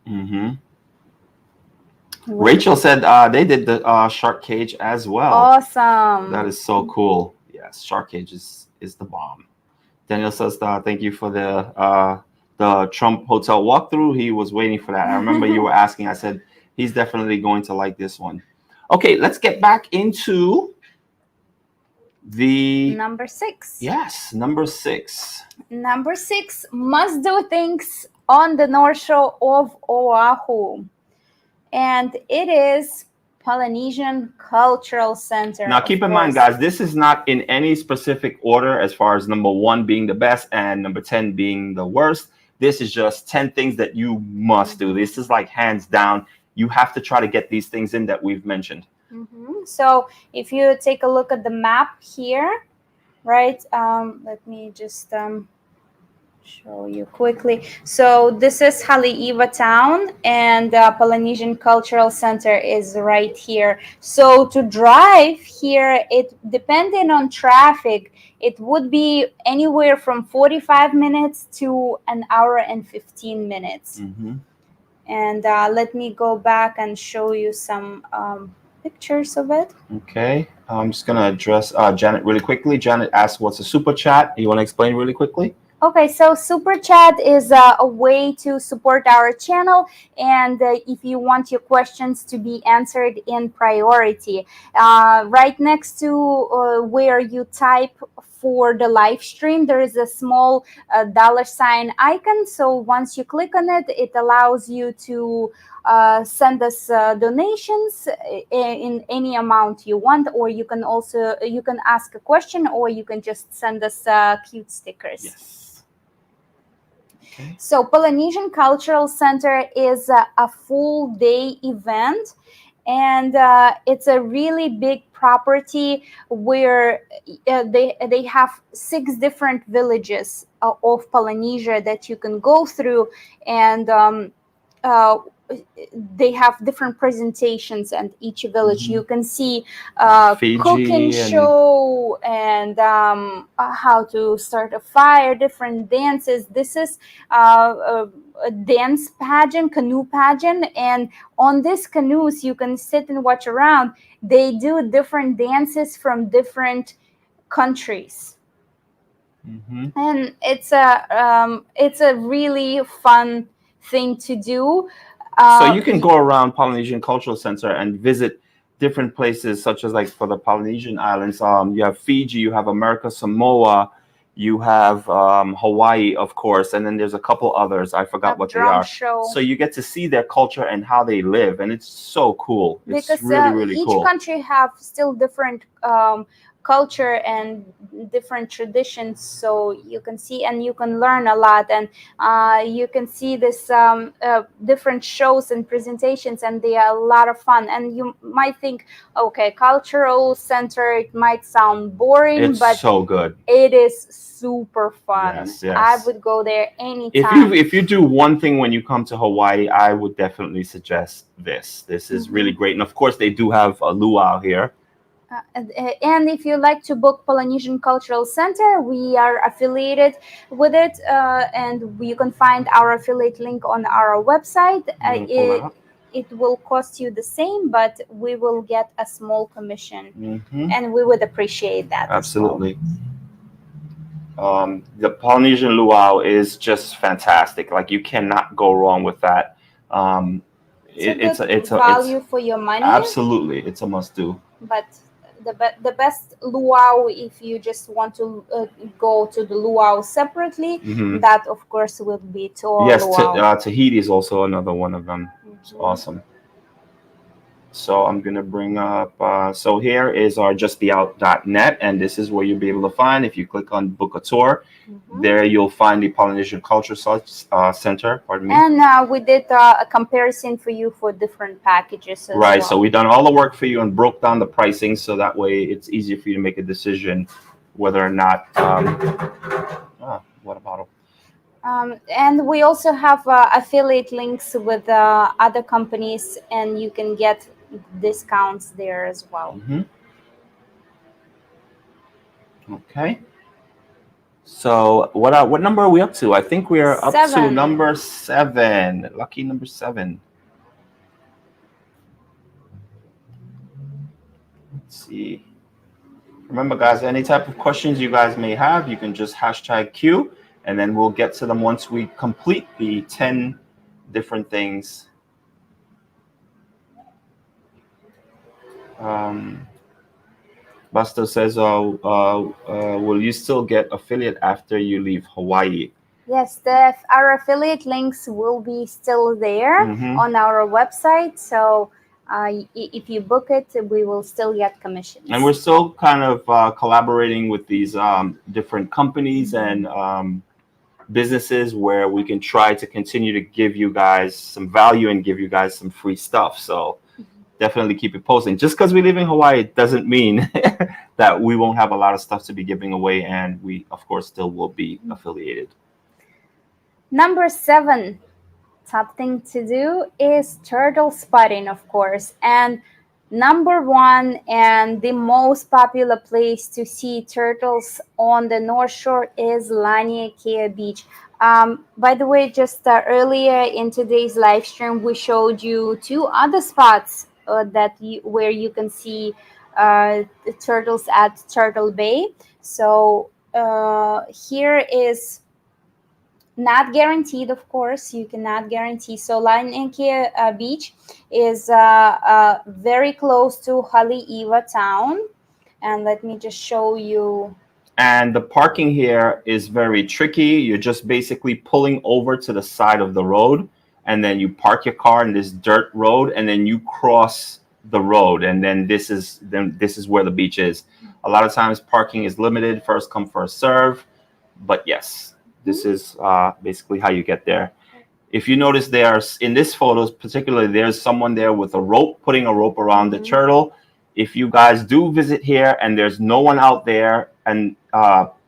[SPEAKER 2] Rachel said they did the shark cage as well.
[SPEAKER 1] Awesome.
[SPEAKER 2] That is so cool. Yes, shark cage is the bomb. Daniel says thank you for the Trump hotel walkthrough. He was waiting for that. I remember you were asking. I said he's definitely going to like this one. Okay, let's get back into the
[SPEAKER 1] number 6.
[SPEAKER 2] Yes, number 6.
[SPEAKER 1] Number 6, must do things on the North Shore of Oahu, and it is Polynesian Cultural Center.
[SPEAKER 2] Now keep in mind, guys, this is not in any specific order as far as number 1 being the best and number 10 being the worst. This is just 10 things that you must do. This is like hands down. You have to try to get these things in that we've mentioned.
[SPEAKER 1] So if you take a look at the map here, right? Let me just show you quickly. So this is Haleiwa town, and Polynesian Cultural Center is right here. So to drive here, it depending on traffic, it would be anywhere from 45 minutes to an hour and 15 minutes. And let me go back and show you some pictures of it.
[SPEAKER 2] Okay, I'm just gonna address Janet really quickly. Janet asked, "What's a super chat?" You want to explain really quickly?
[SPEAKER 1] Okay, so Super Chat is a way to support our channel, and if you want your questions to be answered in priority, right next to where you type for the live stream, there is a small $ icon. So once you click on it, it allows you to send us donations in any amount you want, or you can ask a question, or you can just send us cute stickers.
[SPEAKER 2] Yes. Okay.
[SPEAKER 1] So Polynesian Cultural Center is a full day event, and it's a really big property where they have 6 different villages of Polynesia that you can go through, and uh, they have different presentations, and each village you can see
[SPEAKER 2] Fiji
[SPEAKER 1] cooking show and how to start a fire, different dances. This is a dance pageant, canoe pageant, and on these canoes you can sit and watch around. They do different dances from different countries. And it's a really fun thing to do.
[SPEAKER 2] So you can go around Polynesian Cultural Center and visit different places, such as like for the Polynesian islands. You have Fiji, you have America Samoa, you have Hawaii, of course, and then there's a couple others. I forgot what they are.
[SPEAKER 1] Show.
[SPEAKER 2] So you get to see their culture and how they live, and it's so cool.
[SPEAKER 1] Because
[SPEAKER 2] it's really
[SPEAKER 1] each
[SPEAKER 2] cool.
[SPEAKER 1] country have still different culture and different traditions, so you can see and you can learn a lot, and you can see this different shows and presentations, and they are a lot of fun. And you might think, okay, cultural center, it might sound boring,
[SPEAKER 2] It's
[SPEAKER 1] but
[SPEAKER 2] so good.
[SPEAKER 1] It is super fun.
[SPEAKER 2] Yes, yes.
[SPEAKER 1] I would go there anytime.
[SPEAKER 2] If you do one thing when you come to Hawaii, I would definitely suggest this. This is really great, and of course they do have a luau here.
[SPEAKER 1] And if you like to book Polynesian Cultural Center, we are affiliated with it, and you can find our affiliate link on our website. It will cost you the same, but we will get a small commission, and we would appreciate that.
[SPEAKER 2] Absolutely. The Polynesian luau is just fantastic. Like, you cannot go wrong with that.
[SPEAKER 1] It's a value for your money.
[SPEAKER 2] Absolutely, it's a must-do.
[SPEAKER 1] But the best luau, if you just want to go to the luau separately, that of course will be Toa Luau.
[SPEAKER 2] Yes, Tahiti is also another one of them. It's awesome. So I'm going to bring up, so here is our justbeout.net, and this is where you'll be able to find, if you click on book a tour, there you'll find the Polynesian Culture Center, pardon me.
[SPEAKER 1] And we did a comparison for you for different packages as
[SPEAKER 2] right,
[SPEAKER 1] well.
[SPEAKER 2] So we've done all the work for you and broke down the pricing, so that way it's easier for you to make a decision whether or not, what bottle?
[SPEAKER 1] And we also have affiliate links with other companies, and you can get discounts there as well.
[SPEAKER 2] Okay. So what number are we up to? I think we are up to number 7. Lucky number 7. Let's see. Remember, guys, any type of questions you guys may have, you can just hashtag Q, and then we'll get to them once we complete the 10 different things. Buster says, will you still get affiliate after you leave Hawaii?
[SPEAKER 1] Yes, our affiliate links will be still there on our website. So if you book it, we will still get commissions.
[SPEAKER 2] And we're still kind of collaborating with these different companies and businesses where we can try to continue to give you guys some value and give you guys some free stuff. So definitely keep it posting. Just because we live in Hawaii doesn't mean that we won't have a lot of stuff to be giving away, and we of course still will be affiliated.
[SPEAKER 1] Number 7 top thing to do is turtle spotting, of course. And number one and the most popular place to see turtles on the North Shore is Laniakea Beach. By the way, just earlier in today's live stream, we showed you two other spots where you can see the turtles at Turtle Bay. So here is not guaranteed, of course. You cannot guarantee. So Laniakea Beach is very close to Haleiwa town. And let me just show you.
[SPEAKER 2] And the parking here is very tricky. You're just basically pulling over to the side of the road, and then you park your car in this dirt road, and then you cross the road, and then this is where the beach is. A lot of times parking is limited, first come, first serve. But yes, this is basically how you get there. If you notice, there's in this photos particularly, there's someone there with a rope, putting a rope around the turtle. If you guys do visit here and there's no one out there and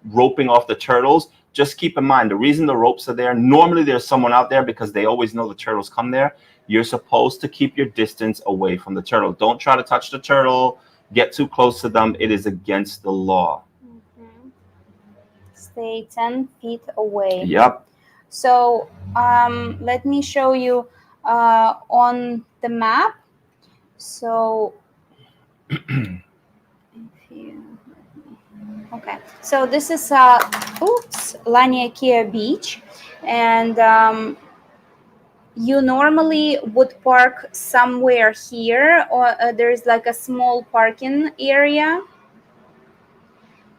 [SPEAKER 2] roping off the turtles, just keep in mind the reason the ropes are there. Normally there's someone out there because they always know the turtles come there. You're supposed to keep your distance away from the turtle. Don't try to touch the turtle, get too close to them. It is against the law.
[SPEAKER 1] Stay 10 feet away.
[SPEAKER 2] Yep.
[SPEAKER 1] So let me show you on the map. So okay, so this is Laniakea Beach, and you normally would park somewhere here, or there's like a small parking area,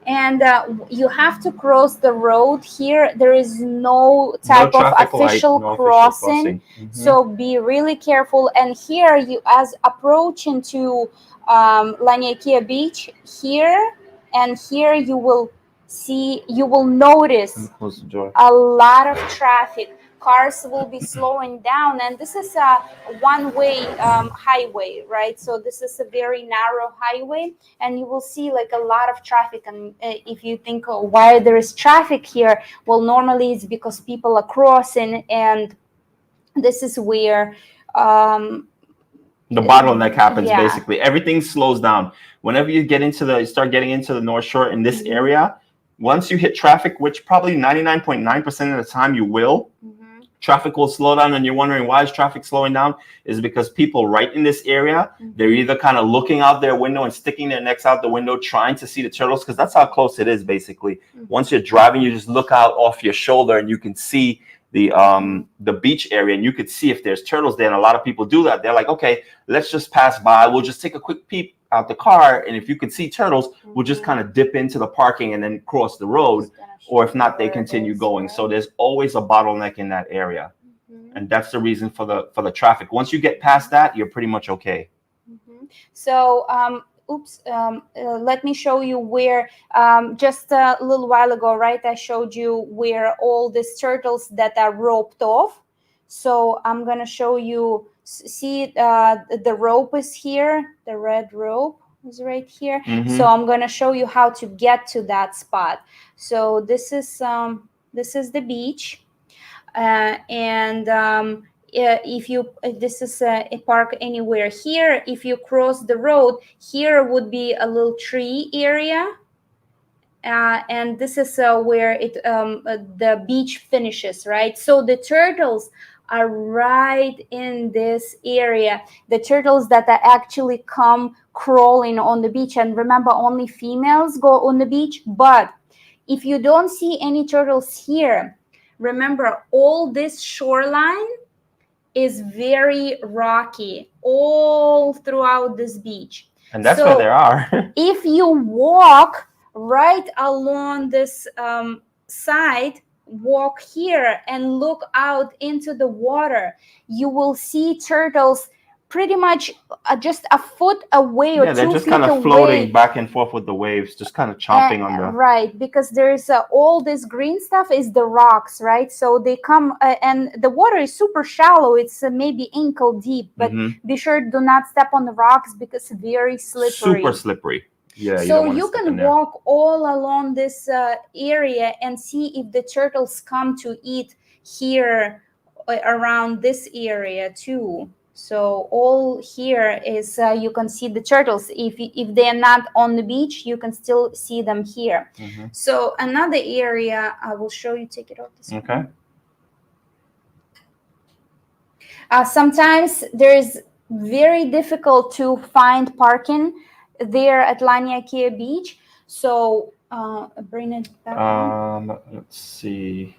[SPEAKER 1] and you have to cross the road here. There is no type of official crossing. So be really careful. And here, you as approaching to Laniakea Beach here, and here you will notice a lot of traffic. Cars will be slowing down, and this is a one-way highway, right? So this is a very narrow highway, and you will see like a lot of traffic. And if you think, oh, why there is traffic here, well, normally it's because people are crossing, and this is where
[SPEAKER 2] the bottleneck happens. Basically everything slows down whenever you start getting into the North Shore in this area. Once you hit traffic, which probably 99.9% of the time you will, traffic will slow down. And you're wondering why is traffic slowing down? Is because people right in this area, they're either kind of looking out their window and sticking their necks out the window trying to see the turtles, because that's how close it is. Basically once you're driving, you just look out off your shoulder and you can see the beach area, and you could see if there's turtles there. And a lot of people do that. They're like, okay, let's just pass by, we'll just take a quick peep out the car, and if you can see turtles, we'll just kind of dip into the parking and then cross the road, or if not, they continue going. So there's always a bottleneck in that area, and that's the reason for the traffic. Once you get past that, you're pretty much okay.
[SPEAKER 1] So let me show you where just a little while ago, right, I showed you where all these turtles that are roped off. So I'm gonna show you, see the rope is here, the red rope is right here. So I'm gonna show you how to get to that spot. So this is the beach, and if you this is a park anywhere here. If you cross the road, here would be a little tree area, and this is where the beach finishes, right? So the turtles are right in this area, the turtles that are actually come crawling on the beach. And remember, only females go on the beach. But if you don't see any turtles here, remember, all this shoreline is very rocky all throughout this beach.
[SPEAKER 2] And that's where they are.
[SPEAKER 1] If you walk right along this side, walk here and look out into the water, you will see turtles pretty much just a foot away or 2 feet away.
[SPEAKER 2] They're just kind of floating back and forth with the waves, just kind of chomping on the...
[SPEAKER 1] Right, because there's all this green stuff is the rocks, right? So they come, and the water is super shallow. It's maybe ankle deep, but be sure do not step on the rocks because it's very slippery.
[SPEAKER 2] Super slippery. Yeah.
[SPEAKER 1] So you can walk all along this area and see if the turtles come to eat here around this area too. So all here is you can see the turtles. If they are not on the beach, you can still see them here. So another area I will show you. Take it off the screen.
[SPEAKER 2] Okay.
[SPEAKER 1] Sometimes there is very difficult to find parking there at Laniakea Beach. So bring it back on.
[SPEAKER 2] Let's see.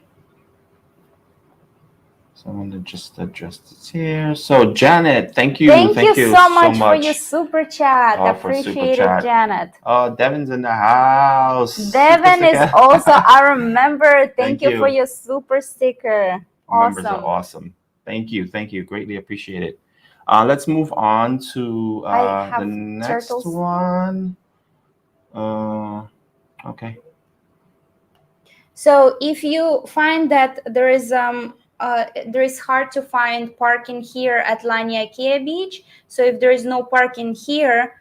[SPEAKER 2] So I'm going to just adjust this here. So Janet, thank you.
[SPEAKER 1] Thank you so much for your super chat. Appreciate it, Janet.
[SPEAKER 2] Oh, Devin's in the house.
[SPEAKER 1] Devin is also our member. Thank you for your super sticker.
[SPEAKER 2] Members are awesome. Thank you. Greatly appreciate it. Let's move on to the next one. Okay.
[SPEAKER 1] So if you find that there is hard to find parking here at Laniakea Beach, so if there is no parking here,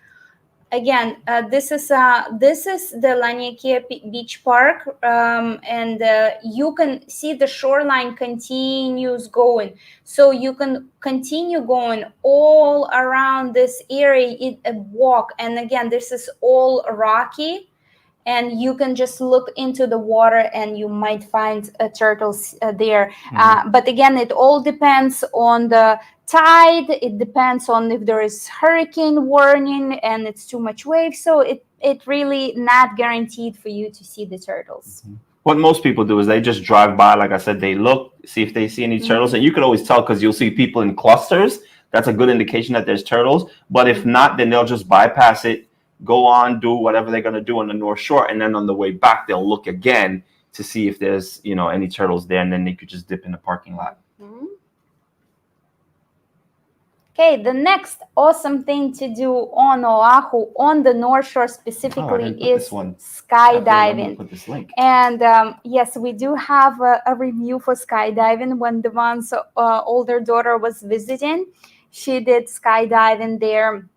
[SPEAKER 1] again, this is the Laniakea Beach Park, and you can see the shoreline continues going. So you can continue going all around this area, walk. And again, this is all rocky. And you can just look into the water and you might find turtles there. But again, it all depends on the tide. It depends on if there is hurricane warning and it's too much waves. So it really not guaranteed for you to see the turtles.
[SPEAKER 2] What most people do is they just drive by. Like I said, they look, see if they see any turtles. And you can always tell because you'll see people in clusters. That's a good indication that there's turtles. But if not, then they'll just bypass it, go on, do whatever they're going to do on the North Shore, and then on the way back they'll look again to see if there's any turtles there, and then they could just dip in the parking lot.
[SPEAKER 1] Okay, the next awesome thing to do on Oahu, on the North Shore specifically, is skydiving. And yes, we do have a review for skydiving. When Devon's older daughter was visiting, she did skydiving there.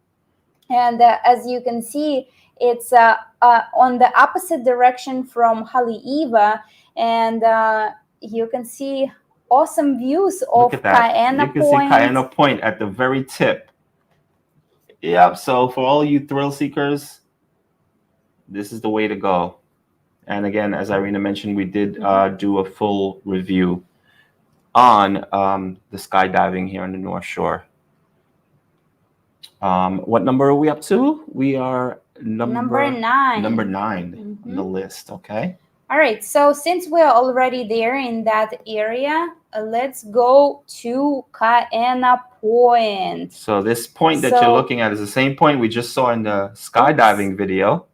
[SPEAKER 1] And as you can see, it's on the opposite direction from Haleiwa, and you can see awesome views of Kaena Point.
[SPEAKER 2] You can see Kaena Point at the very tip. Yep. So for all you thrill seekers, this is the way to go. And again, as Irina mentioned, we did do a full review on the skydiving here on the North Shore. What number are we up to? We are number 9. Number 9 on the list. Okay.
[SPEAKER 1] All right. So since we're already there in that area, let's go to Kaena Point.
[SPEAKER 2] So this point that you're looking at is the same point we just saw in the skydiving video.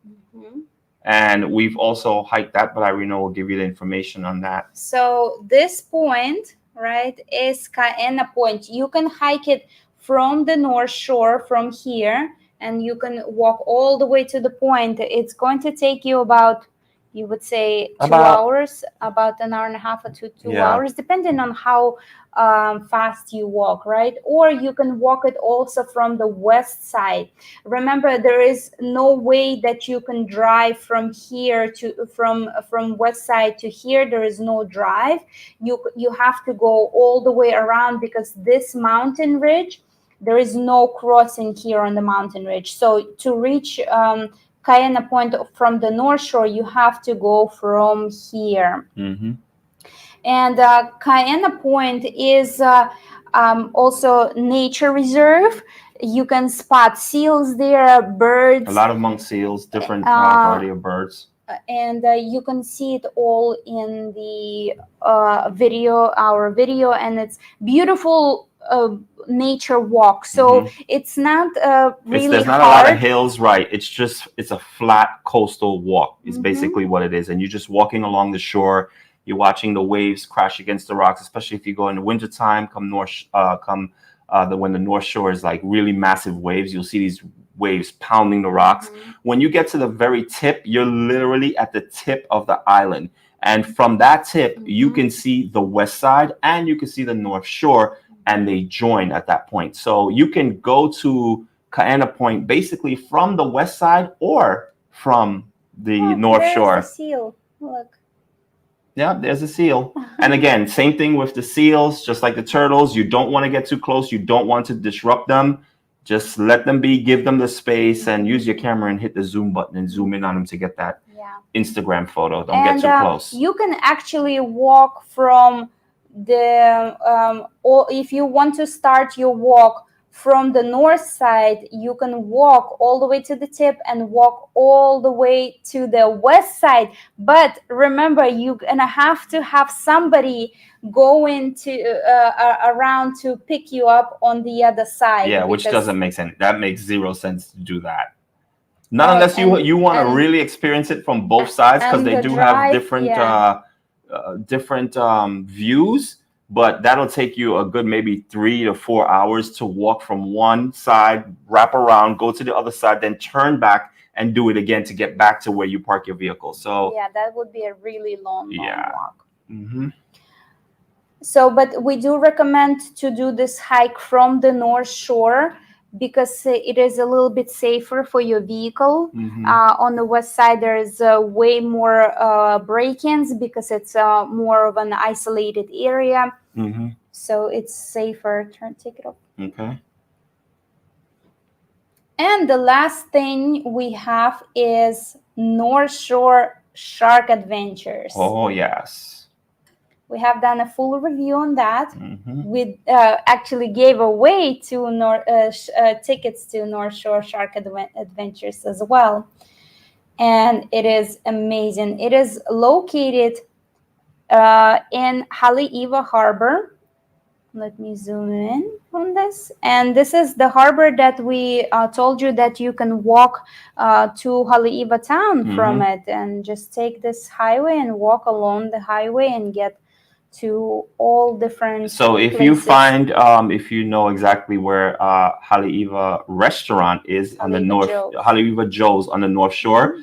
[SPEAKER 2] And we've also hiked that, but Irina will give you the information on that.
[SPEAKER 1] So this point, right, is Kaena Point. You can hike it from the North Shore from here, and you can walk all the way to the point. It's going to take you about, you would say, 2 hours, about an hour and a half or two hours, depending on how fast you walk, right? Or you can walk it also from the west side. Remember, there is no way that you can drive from here to from west side to here. There is no drive. You have to go all the way around, because this mountain ridge, there is no crossing here on the mountain ridge. So to reach Kaena Point from the North Shore, you have to go from here. And Kaena Point is also nature reserve. You can spot seals there, birds.
[SPEAKER 2] A lot of monk seals, different variety of birds.
[SPEAKER 1] And you can see it all in the our video, and it's beautiful nature walk. So it's not really
[SPEAKER 2] there's not
[SPEAKER 1] hard.
[SPEAKER 2] A lot of hills, right? It's a flat coastal walk is basically what it is. And you're just walking along the shore. You're watching the waves crash against the rocks, especially if you go in the wintertime, when the North Shore is like really massive waves. You'll see these waves pounding the rocks. When you get to the very tip, you're literally at the tip of the island. And from that tip, you can see the west side and you can see the North Shore, and they join at that point. So you can go to Kaena Point basically from the west side or from the North Shore.
[SPEAKER 1] There's the seal. Look.
[SPEAKER 2] Yeah, there's a seal. And again, same thing with the seals, just like the turtles. You don't want to get too close. You don't want to disrupt them. Just let them be, give them the space, and use your camera and hit the zoom button and zoom in on them to get that Instagram photo. Don't get too close.
[SPEAKER 1] You can actually walk from the, or if you want to start your walk from the north side, you can walk all the way to the tip and walk all the way to the west side. But remember, you're gonna have to have somebody going to around to pick you up on the other side.
[SPEAKER 2] Yeah, which doesn't make sense. That makes zero sense to do that. Not unless you want to really experience it from both sides, because they do have different views. But that'll take you a good maybe 3 to 4 hours to walk from one side, wrap around, go to the other side, then turn back and do it again to get back to where you park your vehicle. So
[SPEAKER 1] yeah, that would be a really long walk.
[SPEAKER 2] Mm-hmm.
[SPEAKER 1] So, but we do recommend to do this hike from the North Shore because it is a little bit safer for your vehicle.
[SPEAKER 2] Mm-hmm.
[SPEAKER 1] On the west side, there is way more break-ins because it's more of an isolated area.
[SPEAKER 2] Mm-hmm.
[SPEAKER 1] So it's safer. Take it off.
[SPEAKER 2] Okay.
[SPEAKER 1] And the last thing we have is North Shore Shark Adventures.
[SPEAKER 2] Oh, yes.
[SPEAKER 1] We have done a full review on that.
[SPEAKER 2] Mm-hmm.
[SPEAKER 1] We actually gave away tickets to North Shore Shark Adventures as well. And it is amazing. It is located in Haleiwa Harbor. Let me zoom in on this. And this is the harbor that we told you that you can walk to Haleiwa town from it, and just take this highway and walk along the highway and get to all different
[SPEAKER 2] So if
[SPEAKER 1] places.
[SPEAKER 2] you find, if you know exactly where Haleiwa restaurant is on the north, Haleiwa Joe's on the North Shore,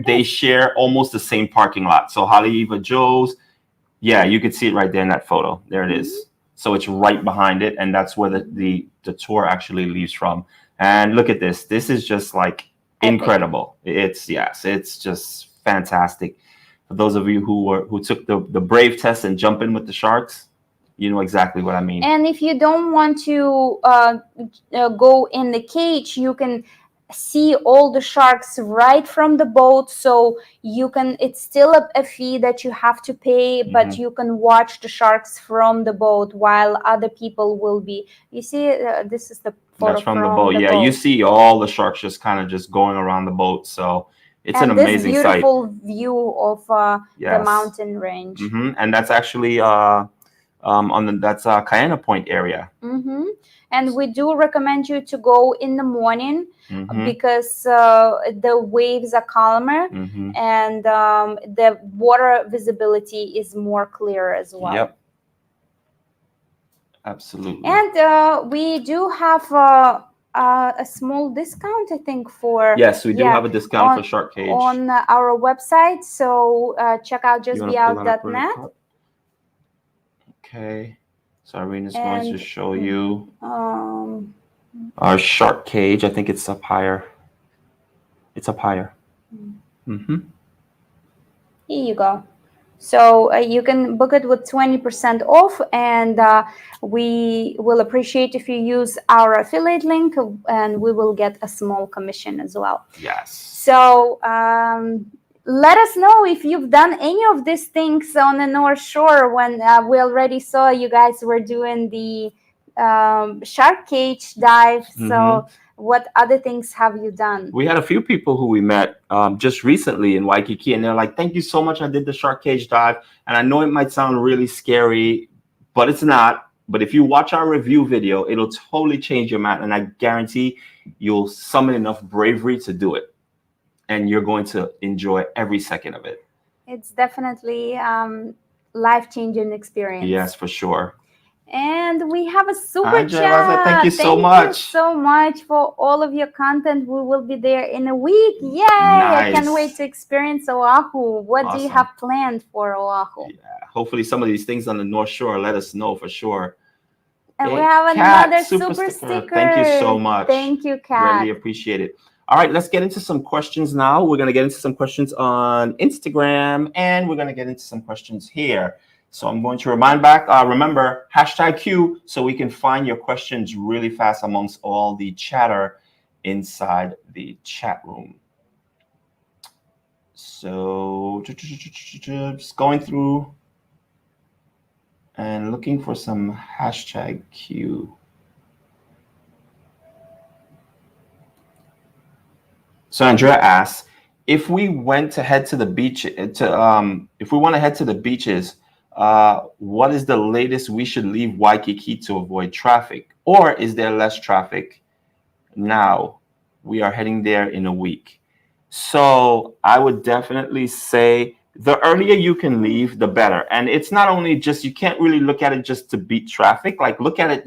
[SPEAKER 2] they share almost the same parking lot. So Haleiwa Joe's, yeah, you could see it right there in that photo. There it is. So it's right behind it, and that's where the tour actually leaves from. And look at this. This is just like incredible. It's just fantastic. For those of you who took the brave test and jump in with the sharks, you know exactly what I mean.
[SPEAKER 1] And if you don't want to go in the cage, you can see all the sharks right from the boat. So you can, it's still a fee that you have to pay, but you can watch the sharks from the boat while other people will be. You see, this is the photo
[SPEAKER 2] from the boat. Yeah, you see all the sharks just kind of just going around the boat. So it's an amazing sight.
[SPEAKER 1] This beautiful view of the mountain range.
[SPEAKER 2] And that's actually that's Kaena Point area.
[SPEAKER 1] And we do recommend you to go in the morning because the waves are calmer and the water visibility is more clear as well.
[SPEAKER 2] Yep. Absolutely.
[SPEAKER 1] And we do have a small discount, I think, for...
[SPEAKER 2] Yes, we do have a discount for Shark Cage.
[SPEAKER 1] On our website, so check out justbeout.net.
[SPEAKER 2] Okay. So Irene is going to show you our Shark Cage. I think it's up higher. It's up higher. Here
[SPEAKER 1] you go. So you can book it with 20% off, and we will appreciate if you use our affiliate link, and we will get a small commission as well.
[SPEAKER 2] Yes.
[SPEAKER 1] So let us know if you've done any of these things on the North Shore. When we already saw you guys were doing the shark cage dive. So what other things have you done?
[SPEAKER 2] We had a few people who we met just recently in Waikiki, and they're like, thank you so much. I did the shark cage dive. And I know it might sound really scary, but it's not. But if you watch our review video, it'll totally change your mind. And I guarantee you'll summon enough bravery to do it. And you're going to enjoy every second of it.
[SPEAKER 1] It's definitely life-changing experience.
[SPEAKER 2] Yes, for sure.
[SPEAKER 1] And we have a super chat.
[SPEAKER 2] Thank you so much.
[SPEAKER 1] Thank you so much for all of your content. We will be there in a week. Yay!
[SPEAKER 2] Nice.
[SPEAKER 1] I can't wait to experience Oahu. What do you have planned for Oahu?
[SPEAKER 2] Yeah, hopefully some of these things on the North Shore, let us know for sure.
[SPEAKER 1] And we have another super sticker.
[SPEAKER 2] Thank you so much.
[SPEAKER 1] Thank you, Kat.
[SPEAKER 2] Really appreciate it. All right, let's get into some questions now. We're going to get into some questions on Instagram, and we're going to get into some questions here. So I'm going to remember, hashtag Q, so we can find your questions really fast amongst all the chatter inside the chat room. So just going through and looking for some hashtag Q. So Andrea asks, if we went to head to the beach if we want to head to the beaches, what is the latest we should leave Waikiki to avoid traffic? Or is there less traffic now? We are heading there in a week. So I would definitely say the earlier you can leave, the better. And it's not only just, you can't really look at it just to beat traffic. Like, look at it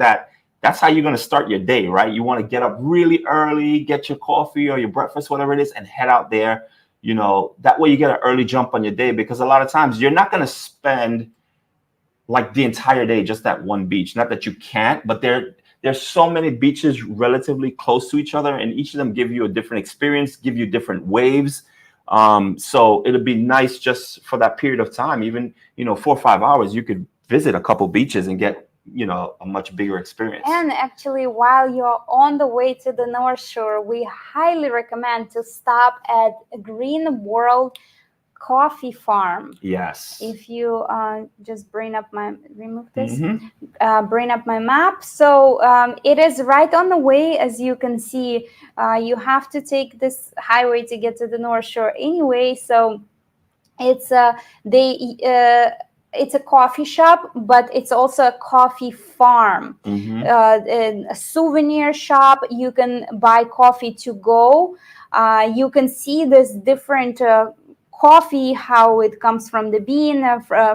[SPEAKER 2] that's how you're going to start your day, right? You want to get up really early, get your coffee or your breakfast, whatever it is, and head out there. That way you get an early jump on your day, because a lot of times you're not going to spend like the entire day just at one beach. Not that you can't, but there's so many beaches relatively close to each other, and each of them give you a different experience, give you different waves. So it'll be nice just for that period of time, even 4 or 5 hours, you could visit a couple beaches and get a much bigger experience.
[SPEAKER 1] And actually, while you're on the way to the North Shore, we highly recommend to stop at Green World Coffee Farm.
[SPEAKER 2] Yes.
[SPEAKER 1] If you just bring up my map. So it is right on the way. As you can see, you have to take this highway to get to the North Shore anyway. So it's it's a coffee shop, but it's also a coffee farm, a souvenir shop. You can buy coffee to go. You can see this different coffee, how it comes from the bean,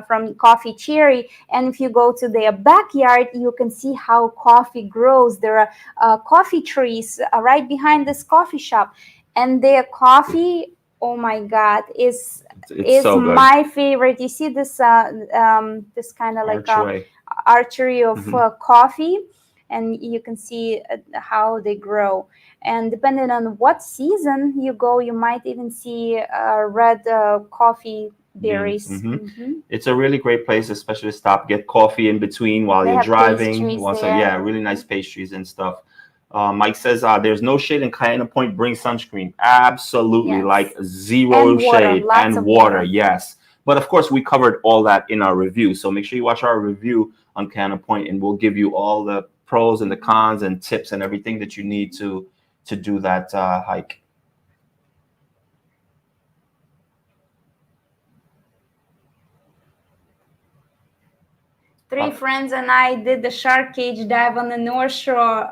[SPEAKER 1] from coffee cherry. And if you go to their backyard, you can see how coffee grows. There are coffee trees right behind this coffee shop, and their coffee, oh my God, is
[SPEAKER 2] so
[SPEAKER 1] my favorite. You see this this kind of like archery of coffee, and you can see how they grow. And depending on what season you go, you might even see red coffee berries.
[SPEAKER 2] It's a really great place, especially to stop, get coffee in between while you're driving. Really nice pastries and stuff. Mike says there's no shade in Kaena Point. Bring sunscreen. Absolutely, yes. Like zero shade and water. Yes, but of course we covered all that in our review. So make sure you watch our review on Kaena Point, and we'll give you all the pros and the cons and tips and everything that you need to do that hike.
[SPEAKER 1] Three friends and I did the shark cage dive on the North Shore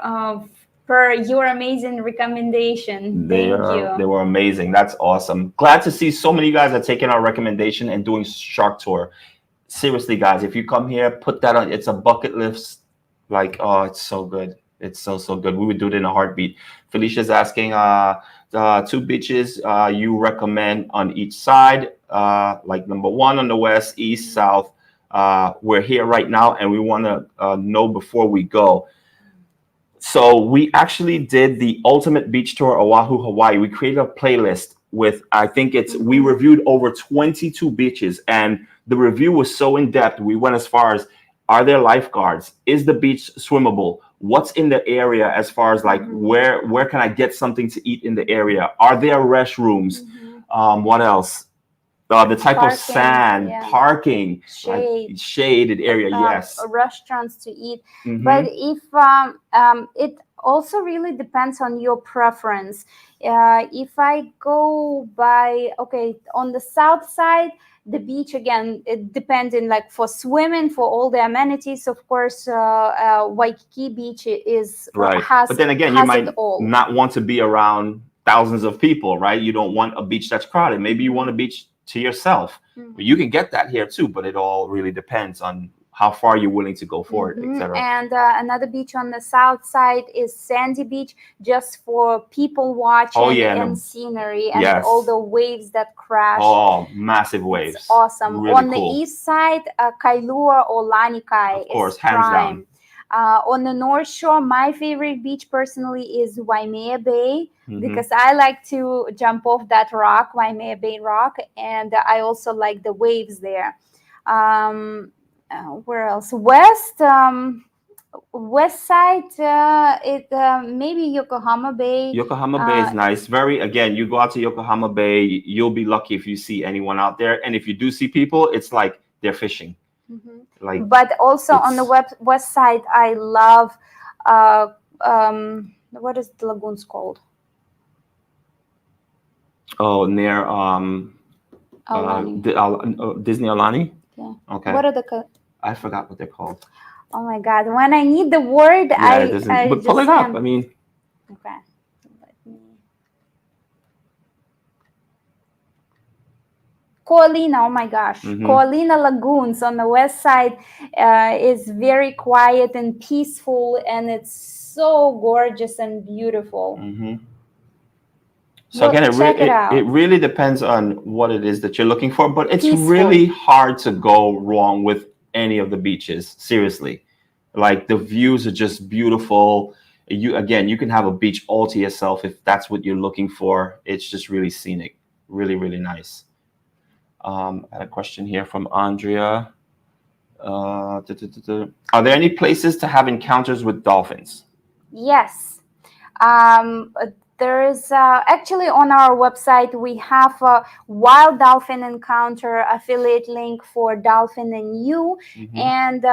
[SPEAKER 1] per your amazing recommendation. Thank you.
[SPEAKER 2] They were amazing. That's awesome. Glad to see so many of you guys are taking our recommendation and doing shark tour. Seriously, guys, if you come here, put that on. It's a bucket list. Like, oh, it's so good. It's so good. We would do it in a heartbeat. Felicia's asking 2 beaches you recommend on each side. Like number 1 on the west, east, south. We're here right now, and we want to know before we go. So we actually did the ultimate beach tour Oahu, Hawaii. We created a playlist with, I think we reviewed over 22 beaches, and the review was so in depth. We went as far as, are there lifeguards? Is the beach swimmable? What's in the area as far as like where can I get something to eat in the area? Are there restrooms? What else? The type of sand, parking, shaded area, yes.
[SPEAKER 1] Restaurants to eat. But if it also really depends on your preference. If I go by, on the south side, the beach, again, it depending, like for swimming, for all the amenities, of course, Waikiki Beach is
[SPEAKER 2] right. But then again, you might not want to be around thousands of people, right? You don't want a beach that's crowded. Maybe you want a beach to yourself. You can get that here too, but it all really depends on how far you're willing to go for it, etc.
[SPEAKER 1] And another beach on the south side is Sandy Beach, just for people watching and scenery and all the waves that crash.
[SPEAKER 2] Oh, massive waves.
[SPEAKER 1] It's awesome. Really on the east side, Kailua or Laniakea
[SPEAKER 2] of course,
[SPEAKER 1] is
[SPEAKER 2] hands
[SPEAKER 1] prime.
[SPEAKER 2] down.
[SPEAKER 1] On the North Shore, my favorite beach personally is Waimea Bay,
[SPEAKER 2] Mhm.
[SPEAKER 1] because I like to jump off that rock, Waimea Bay rock, and I also like the waves there. Where else? West side, it maybe Yokohama Bay.
[SPEAKER 2] Yokohama Bay is nice. Very, again, you go out to Yokohama Bay, you'll be lucky if you see anyone out there. And if you do see people, it's like they're fishing.
[SPEAKER 1] Mhm.
[SPEAKER 2] Like
[SPEAKER 1] But also on the
[SPEAKER 2] it's
[SPEAKER 1] west side, I love what is the lagoons called?
[SPEAKER 2] near
[SPEAKER 1] Alani.
[SPEAKER 2] Disney Alani.
[SPEAKER 1] Yeah.
[SPEAKER 2] Okay,
[SPEAKER 1] What are
[SPEAKER 2] I forgot what they're called.
[SPEAKER 1] oh my God, when I need the word,
[SPEAKER 2] Yeah, it doesn't.
[SPEAKER 1] I
[SPEAKER 2] But pull it
[SPEAKER 1] just
[SPEAKER 2] up.
[SPEAKER 1] can't.
[SPEAKER 2] I mean,
[SPEAKER 1] Okay. Let me. Koalina, oh my gosh.
[SPEAKER 2] mhm,
[SPEAKER 1] Koalina Lagoons on the west side is very quiet and peaceful, and it's so gorgeous and beautiful.
[SPEAKER 2] mhm. So
[SPEAKER 1] Look,
[SPEAKER 2] again,
[SPEAKER 1] check it
[SPEAKER 2] it
[SPEAKER 1] out.
[SPEAKER 2] really depends on what it is that you're looking for, but it's
[SPEAKER 1] Peaceful.
[SPEAKER 2] really hard to go wrong with any of the beaches. Seriously, like the views are just beautiful. You again, you can have a beach all to yourself if that's what you're looking for. It's just really scenic, really, really nice. I had a question here from Andrea. Are there any places to have encounters with dolphins?
[SPEAKER 1] Yes. Um, uh, there is actually on our website we have a wild dolphin encounter affiliate link for Dolphin and You,
[SPEAKER 2] Hmm.
[SPEAKER 1] and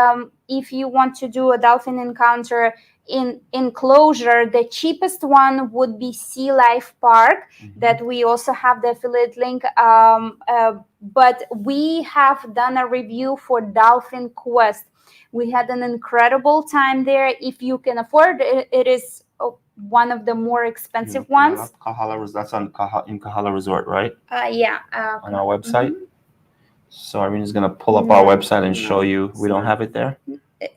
[SPEAKER 1] if you want to do a dolphin encounter in enclosure, the cheapest one would be Sea Life Park.
[SPEAKER 2] Hmm.
[SPEAKER 1] That we also have the affiliate link. But we have done a review for Dolphin Quest. We had an incredible time there. If you can afford it, it is one of the more
[SPEAKER 2] You
[SPEAKER 1] expensive
[SPEAKER 2] looking that
[SPEAKER 1] ones.
[SPEAKER 2] up? That's on in Kahala Resort, right?
[SPEAKER 1] Yeah.
[SPEAKER 2] On our website.
[SPEAKER 1] Mhm.
[SPEAKER 2] So Irene's gonna pull up our
[SPEAKER 1] No,
[SPEAKER 2] website and show
[SPEAKER 1] no,
[SPEAKER 2] you. We
[SPEAKER 1] it's
[SPEAKER 2] don't
[SPEAKER 1] not.
[SPEAKER 2] have it there.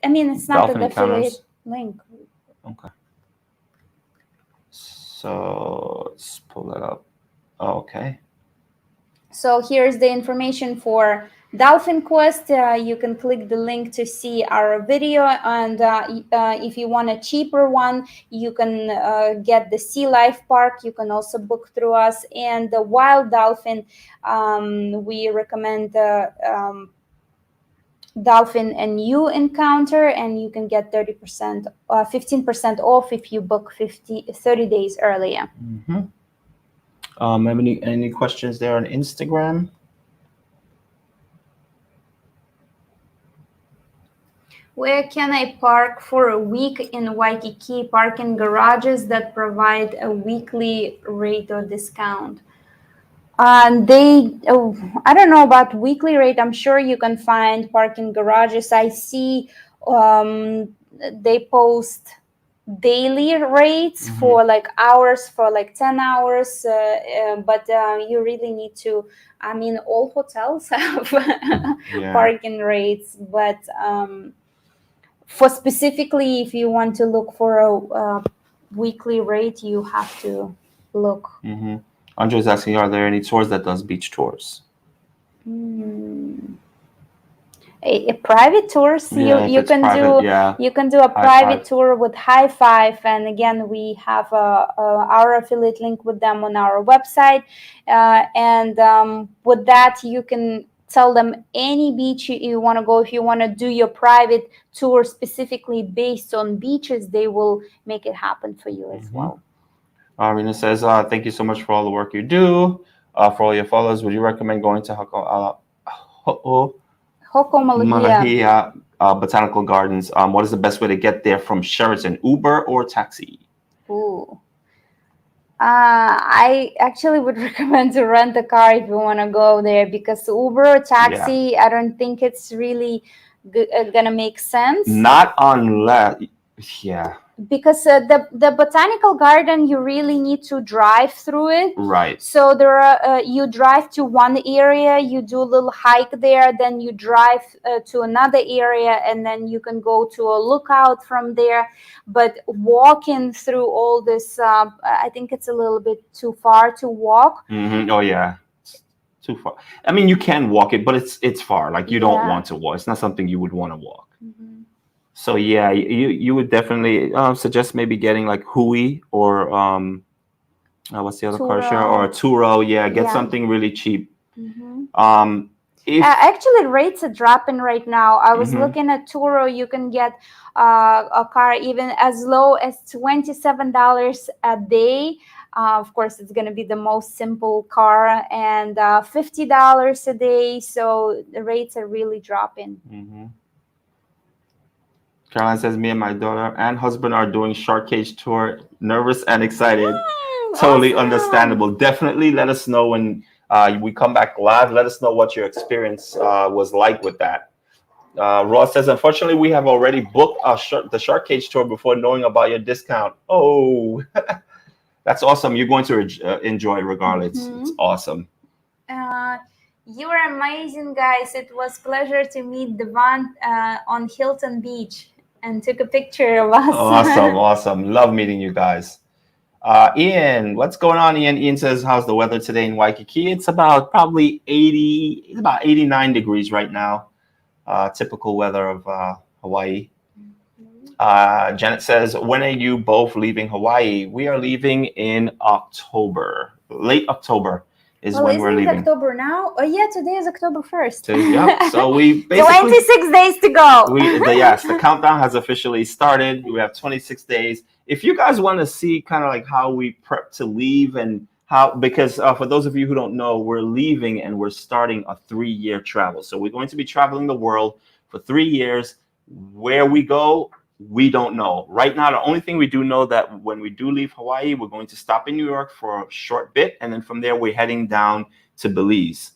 [SPEAKER 1] I mean, it's not
[SPEAKER 2] Dolphin
[SPEAKER 1] an affiliate
[SPEAKER 2] encounters.
[SPEAKER 1] link.
[SPEAKER 2] Okay. So let's pull that up. Oh, okay.
[SPEAKER 1] So here's the information for Dolphin Quest. You can click the link to see our video, and if you want a cheaper one, you can get the Sea Life Park. You can also book through us, and the Wild Dolphin. We recommend the Dolphin and You encounter, and you can get 30%, 15% off if you book 30 days earlier.
[SPEAKER 2] Mm-hmm. Have any questions there on Instagram?
[SPEAKER 1] Where can I park for a week in Waikiki? Parking garages that provide a weekly rate or discount. I don't know about weekly rate. I'm sure you can find parking garages. I see they post daily rates
[SPEAKER 2] Mm-hmm.
[SPEAKER 1] for like hours, for like 10 hours, but you really need to, I mean, all hotels have
[SPEAKER 2] Yeah.
[SPEAKER 1] parking rates, but for specifically if you want to look for a weekly rate, you have to look.
[SPEAKER 2] Mm-hmm. Andre's asking, are there any tours that does beach tours?
[SPEAKER 1] Hmm. A private tours,
[SPEAKER 2] Yeah, if
[SPEAKER 1] you
[SPEAKER 2] it's
[SPEAKER 1] can
[SPEAKER 2] private,
[SPEAKER 1] do,
[SPEAKER 2] yeah.
[SPEAKER 1] you can do a
[SPEAKER 2] High
[SPEAKER 1] private
[SPEAKER 2] five.
[SPEAKER 1] tour with High Five, and again we have our affiliate link with them on our website, and with that you can tell them any beach you want to go. If you want to do your private tour specifically based on beaches, they will make it happen for you as
[SPEAKER 2] Mm-hmm.
[SPEAKER 1] well.
[SPEAKER 2] Rena says, thank you so much for all the work you do. For all your followers, would you recommend going to
[SPEAKER 1] Hokomalahia.
[SPEAKER 2] Malahia Botanical Gardens? What is the best way to get there from Sheraton? Uber or taxi?
[SPEAKER 1] Ooh. I actually would recommend to rent a car if you want to go there, because Uber or
[SPEAKER 2] Yeah.
[SPEAKER 1] taxi, I don't think it's really gonna make sense.
[SPEAKER 2] Not unless, yeah,
[SPEAKER 1] Because the botanical garden, you really need to drive through it.
[SPEAKER 2] right.
[SPEAKER 1] So there are you drive to one area, you do a little hike there, then you drive to another area, and then you can go to a lookout from there. But walking through all this, I think it's a little bit too far to walk.
[SPEAKER 2] Mm-hmm. Oh, yeah. It's too far. I mean, you can walk it, but it's far. Like you don't
[SPEAKER 1] Yeah.
[SPEAKER 2] want to walk. It's not something you would want to walk.
[SPEAKER 1] Mhm.
[SPEAKER 2] So yeah, you would definitely suggest maybe getting like hui or what's the other car share or
[SPEAKER 1] Turo.
[SPEAKER 2] Turo. Yeah, get
[SPEAKER 1] Yeah.
[SPEAKER 2] something really cheap.
[SPEAKER 1] Mm-hmm.
[SPEAKER 2] Um, if
[SPEAKER 1] Actually, rates are dropping right now. I was
[SPEAKER 2] mhm.
[SPEAKER 1] looking at Turo. You can get a car even as low as $27 a day. Of course, it's going to be the most simple car, and $50 a day. So the rates are really dropping.
[SPEAKER 2] Mhm. Caroline says, me and my daughter and husband are doing shark cage tour. Nervous and excited. Totally
[SPEAKER 1] Awesome.
[SPEAKER 2] understandable. Definitely let us know when we come back live. Let us know what your experience was like with that. Ross says, unfortunately, we have already booked the shark cage tour before knowing about your discount. Oh, that's awesome. You're going to enjoy it regardless. It's
[SPEAKER 1] Mhm.
[SPEAKER 2] awesome.
[SPEAKER 1] Uh, you are amazing, guys. It was pleasure to meet Devon on Hilton Beach and took a picture of us.
[SPEAKER 2] Awesome. Awesome. Love meeting you guys. Ian, what's going on, Ian? Ian says, how's the weather today in Waikiki? It's about probably 80, it's about 89 degrees right now. Typical weather of Hawaii. Janet says, when are you both leaving Hawaii? We are leaving in October. Late October is
[SPEAKER 1] Well,
[SPEAKER 2] when we're
[SPEAKER 1] isn't it
[SPEAKER 2] leaving.
[SPEAKER 1] October now? Oh, yeah, today is October 1st.
[SPEAKER 2] Yep. So we basically
[SPEAKER 1] 26 days to go.
[SPEAKER 2] yes, the countdown has officially started. We have 26 days. If you guys want to see kind of like how we prep to leave and how, because for those of you who don't know, we're leaving and we're starting a 3-year travel. So we're going to be traveling the world for 3 years. Where we go, we don't know. Right now, the only thing we do know that when we do leave Hawaii, we're going to stop in New York for a short bit. And then from there, we're heading down to Belize.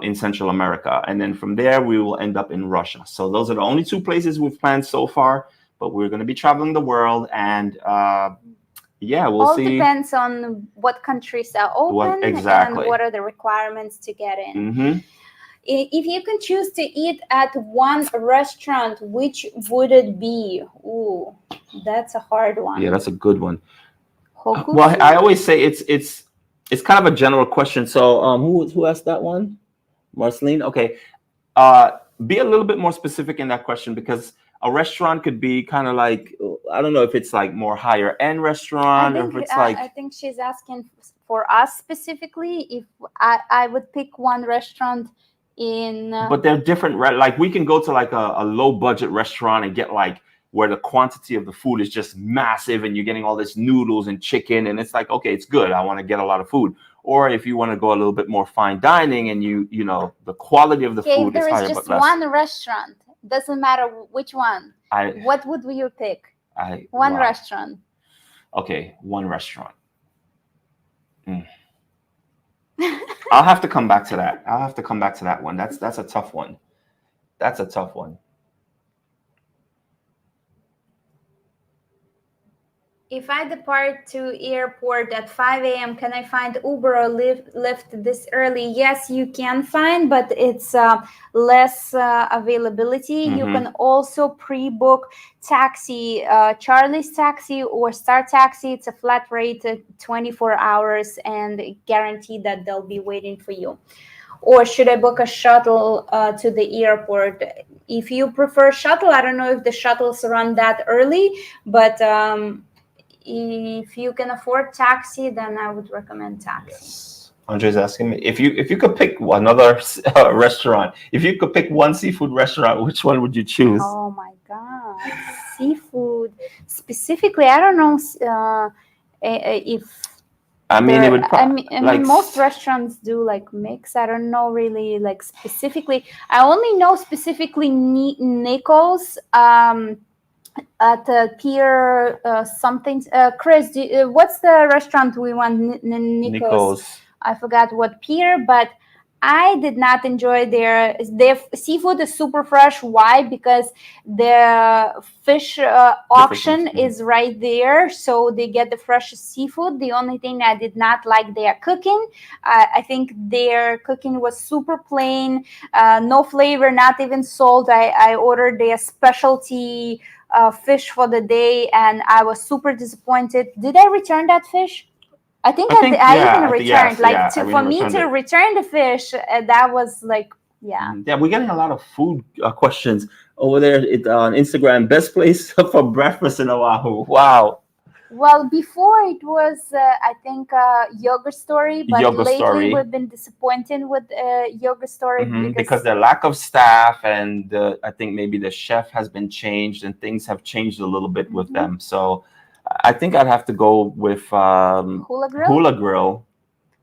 [SPEAKER 2] In Central America. And then from there, we will end up in Russia. So those are the only 2 places we've planned so far, but we're going to be traveling the world. And yeah, we'll
[SPEAKER 1] All
[SPEAKER 2] see
[SPEAKER 1] depends on what countries are
[SPEAKER 2] what
[SPEAKER 1] open and
[SPEAKER 2] exactly.
[SPEAKER 1] what are the requirements to get in.
[SPEAKER 2] Mm-hmm.
[SPEAKER 1] If you can choose to eat at one restaurant, which would it be? Ooh, that's a hard one.
[SPEAKER 2] Yeah, that's a good one. Well,
[SPEAKER 1] Hokusu?
[SPEAKER 2] I always say it's kind of a general question. So who asked that one? Marceline? Okay. Uh, be a little bit more specific in that question because a restaurant could be kind of like I don't know if it's like more higher end restaurant or if it's
[SPEAKER 1] I
[SPEAKER 2] like
[SPEAKER 1] think she's asking for us specifically if I would pick one restaurant in
[SPEAKER 2] but they're different like we can go to like a low budget restaurant and get like where the quantity of the food is just massive and you're getting all this noodles and chicken and it's like okay it's good I want to get a lot of food or if you want to go a little bit more fine dining and you know the quality of the
[SPEAKER 1] okay, if
[SPEAKER 2] food is
[SPEAKER 1] there is
[SPEAKER 2] higher but
[SPEAKER 1] just
[SPEAKER 2] less
[SPEAKER 1] one restaurant, doesn't matter which one, what would you pick? One
[SPEAKER 2] wow.
[SPEAKER 1] restaurant.
[SPEAKER 2] Okay, one restaurant. I'll have to come back to that. I'll have to come back to that one. That's a tough one. That's a tough one.
[SPEAKER 1] If I depart to airport at 5 a.m., can I find Uber or Lyft this early? Yes, you can find, but it's less availability. You
[SPEAKER 2] Mm-hmm.
[SPEAKER 1] can also pre-book taxi, Charlie's Taxi or Star Taxi. It's a flat rate, 24 hours, and guaranteed that they'll be waiting for you. Or should I book a shuttle to the airport? If you prefer shuttle, I don't know if the shuttles run that early, but if you can afford taxi, then I would recommend taxi.
[SPEAKER 2] Yes. Andre's asking me if you could pick another restaurant, if you could pick one seafood restaurant, which one would you choose?
[SPEAKER 1] Oh my God, seafood specifically. I don't know if
[SPEAKER 2] I mean, it would.
[SPEAKER 1] I mean, most restaurants do like mix. I don't know really like specifically. I only know specifically Nichols. At Pier something. Chris, what's the restaurant we want? Nichols. I forgot what pier, but I did not enjoy their seafood is super fresh. Why? Because the fish auction is right there, so they get the freshest seafood. The only thing I did not like their cooking. I think their cooking was super plain, no flavor, not even salt. I ordered their specialty fish for the day, and I was super disappointed. Did I return that fish? I think I even returned. For me to return the fish, that was like Yeah.
[SPEAKER 2] Yeah, we're getting a lot of food questions over there on Instagram. Best place for breakfast in Oahu. Wow.
[SPEAKER 1] Well, before it was, I think, Yoga Story, but
[SPEAKER 2] Yoga
[SPEAKER 1] lately
[SPEAKER 2] Story.
[SPEAKER 1] we've been disappointed with Yoga Story
[SPEAKER 2] Because
[SPEAKER 1] because
[SPEAKER 2] their lack of staff and I think maybe the chef has been changed and things have changed a little bit with them. So I think I'd have to go with
[SPEAKER 1] Hula Grill,
[SPEAKER 2] Hula Grill.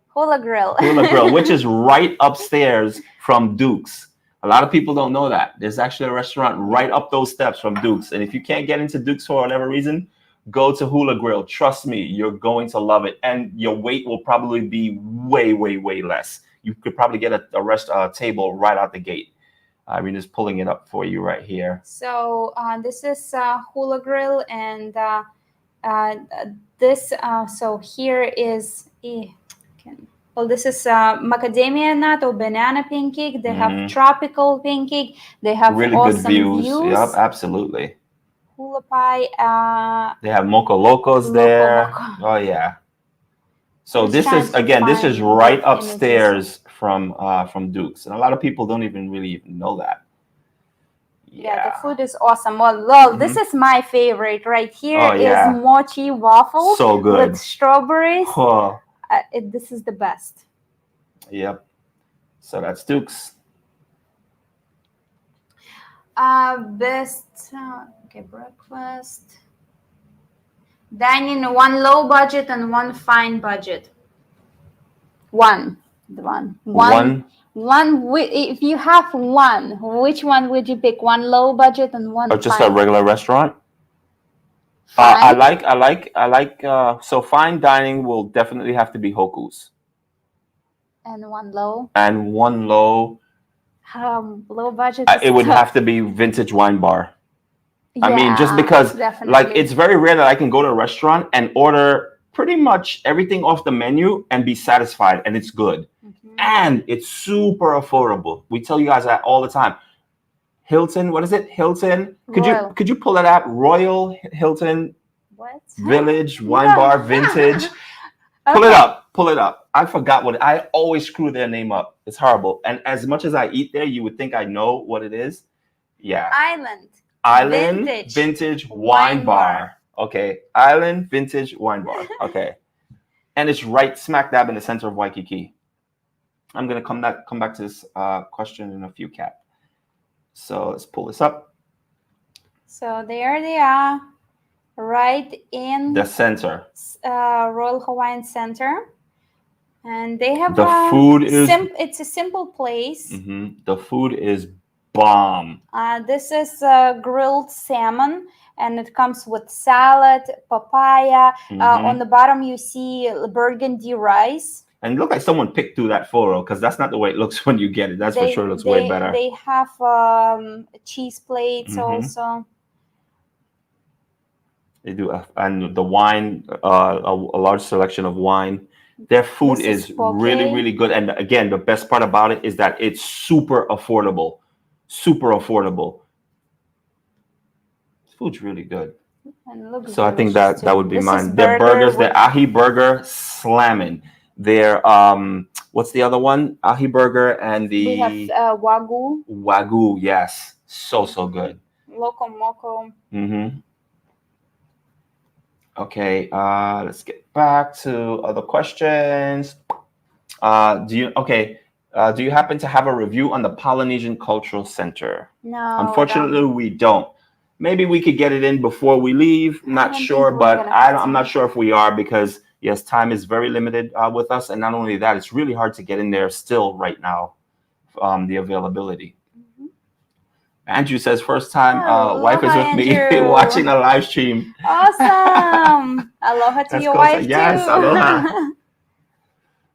[SPEAKER 1] Hula Grill,
[SPEAKER 2] Hula Grill, which is right upstairs from Duke's. A lot of people don't know that. There's actually a restaurant right up those steps from Duke's. And if you can't get into Duke's for whatever reason, go to Hula Grill. Trust me, you're going to love it. And your wait will probably be way, way, way less. You could probably get a table right out the gate. Irene is pulling it up for you right here.
[SPEAKER 1] So this is Hula Grill, and this. So here is. Well, this is macadamia nut or banana pancake. They have tropical pancake. They have
[SPEAKER 2] really
[SPEAKER 1] awesome
[SPEAKER 2] good views. Yep, absolutely.
[SPEAKER 1] Hula pie.
[SPEAKER 2] They have mocha locos there.
[SPEAKER 1] Mocha.
[SPEAKER 2] Oh yeah. So
[SPEAKER 1] Just
[SPEAKER 2] this
[SPEAKER 1] trying
[SPEAKER 2] is
[SPEAKER 1] to
[SPEAKER 2] again, this is
[SPEAKER 1] find
[SPEAKER 2] right
[SPEAKER 1] images.
[SPEAKER 2] upstairs from Duke's, and a lot of people don't even really know that.
[SPEAKER 1] Yeah, the food is awesome. Well, this is my favorite right here. Is mochi waffles.
[SPEAKER 2] So good
[SPEAKER 1] with strawberries.
[SPEAKER 2] Oh.
[SPEAKER 1] This is the best.
[SPEAKER 2] Yep. So that's Duke's.
[SPEAKER 1] Best. Okay, breakfast. Dining, one low budget and one fine budget. One. If you have one, which one would you pick? One low budget and one
[SPEAKER 2] or just
[SPEAKER 1] fine?
[SPEAKER 2] a regular restaurant? I like so fine dining will definitely have to be Hoku's.
[SPEAKER 1] And one low.
[SPEAKER 2] And one low.
[SPEAKER 1] Low budget.
[SPEAKER 2] It would have to be Vintage Wine Bar.
[SPEAKER 1] Yeah,
[SPEAKER 2] I mean, just because
[SPEAKER 1] definitely.
[SPEAKER 2] like it's very rare that I can go to a restaurant and order pretty much everything off the menu and be satisfied, and it's good. And it's super affordable. We tell you guys that all the time. Hilton, what is it? Hilton. Could you pull that up? Royal Hilton.
[SPEAKER 1] What?
[SPEAKER 2] Village Wine Bar Vintage. Pull it up. I forgot what I always screw their name up. It's horrible. And as much as I eat there, you would think I know what it is. Yeah. Island Vintage Wine Bar. Okay. Island Vintage Wine Bar. Okay. And it's right smack dab in the center of Waikiki. I'm gonna come back to this question in a few, Kat. So let's pull this up.
[SPEAKER 1] So there they are, right in
[SPEAKER 2] the center,
[SPEAKER 1] Royal Hawaiian Center, and they have
[SPEAKER 2] the food is.
[SPEAKER 1] It's a simple place.
[SPEAKER 2] The food is bomb.
[SPEAKER 1] This is grilled salmon, and it comes with salad, papaya. On the bottom, you see burgundy rice.
[SPEAKER 2] And it looked like someone picked through that photo because that's not the way it looks when you get it. That's for sure looks way better.
[SPEAKER 1] They have cheese plates also.
[SPEAKER 2] They do, and the wine, a large selection of wine. Their food is really, really good. And again, the best part about it is that it's super affordable. Super affordable. Food's really good. So I think that would be mine. Their burgers, their ahi burger, slamming. Their what's the other one? Ahi burger and the
[SPEAKER 1] we have wagyu.
[SPEAKER 2] Wagyu, yes, so good.
[SPEAKER 1] Loco moco.
[SPEAKER 2] Okay, let's get back to other questions. Do you happen to have a review on the Polynesian Cultural Center?
[SPEAKER 1] No.
[SPEAKER 2] Unfortunately, we don't. Maybe we could get it in before we leave. Not sure, but I'm not sure if we are because yes, time is very limited with us, and not only that, it's really hard to get in there still right now. The availability. Andrew says first time wife is with me watching a live stream.
[SPEAKER 1] Awesome. Aloha to your wife too.
[SPEAKER 2] Yes, aloha.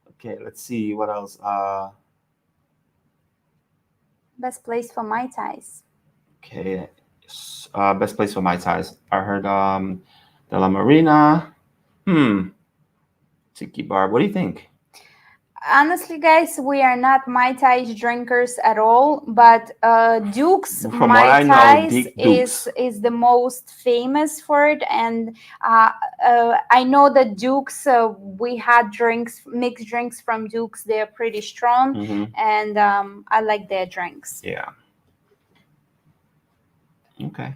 [SPEAKER 2] Okay, let's see what else.
[SPEAKER 1] Best place for Mai Tais.
[SPEAKER 2] Okay, best place for Mai Tais. I heard De La Marina. Tiki Bar. What do you think?
[SPEAKER 1] Honestly, guys, we are not Mai Tais drinkers at all, but Duke's
[SPEAKER 2] From what
[SPEAKER 1] Mai
[SPEAKER 2] I know,
[SPEAKER 1] Tais
[SPEAKER 2] Dukes.
[SPEAKER 1] is the most famous for it, and I know that Duke's we had drinks, mixed drinks from Duke's. They're pretty strong,
[SPEAKER 2] Hmm.
[SPEAKER 1] and I like their drinks.
[SPEAKER 2] Yeah. Okay.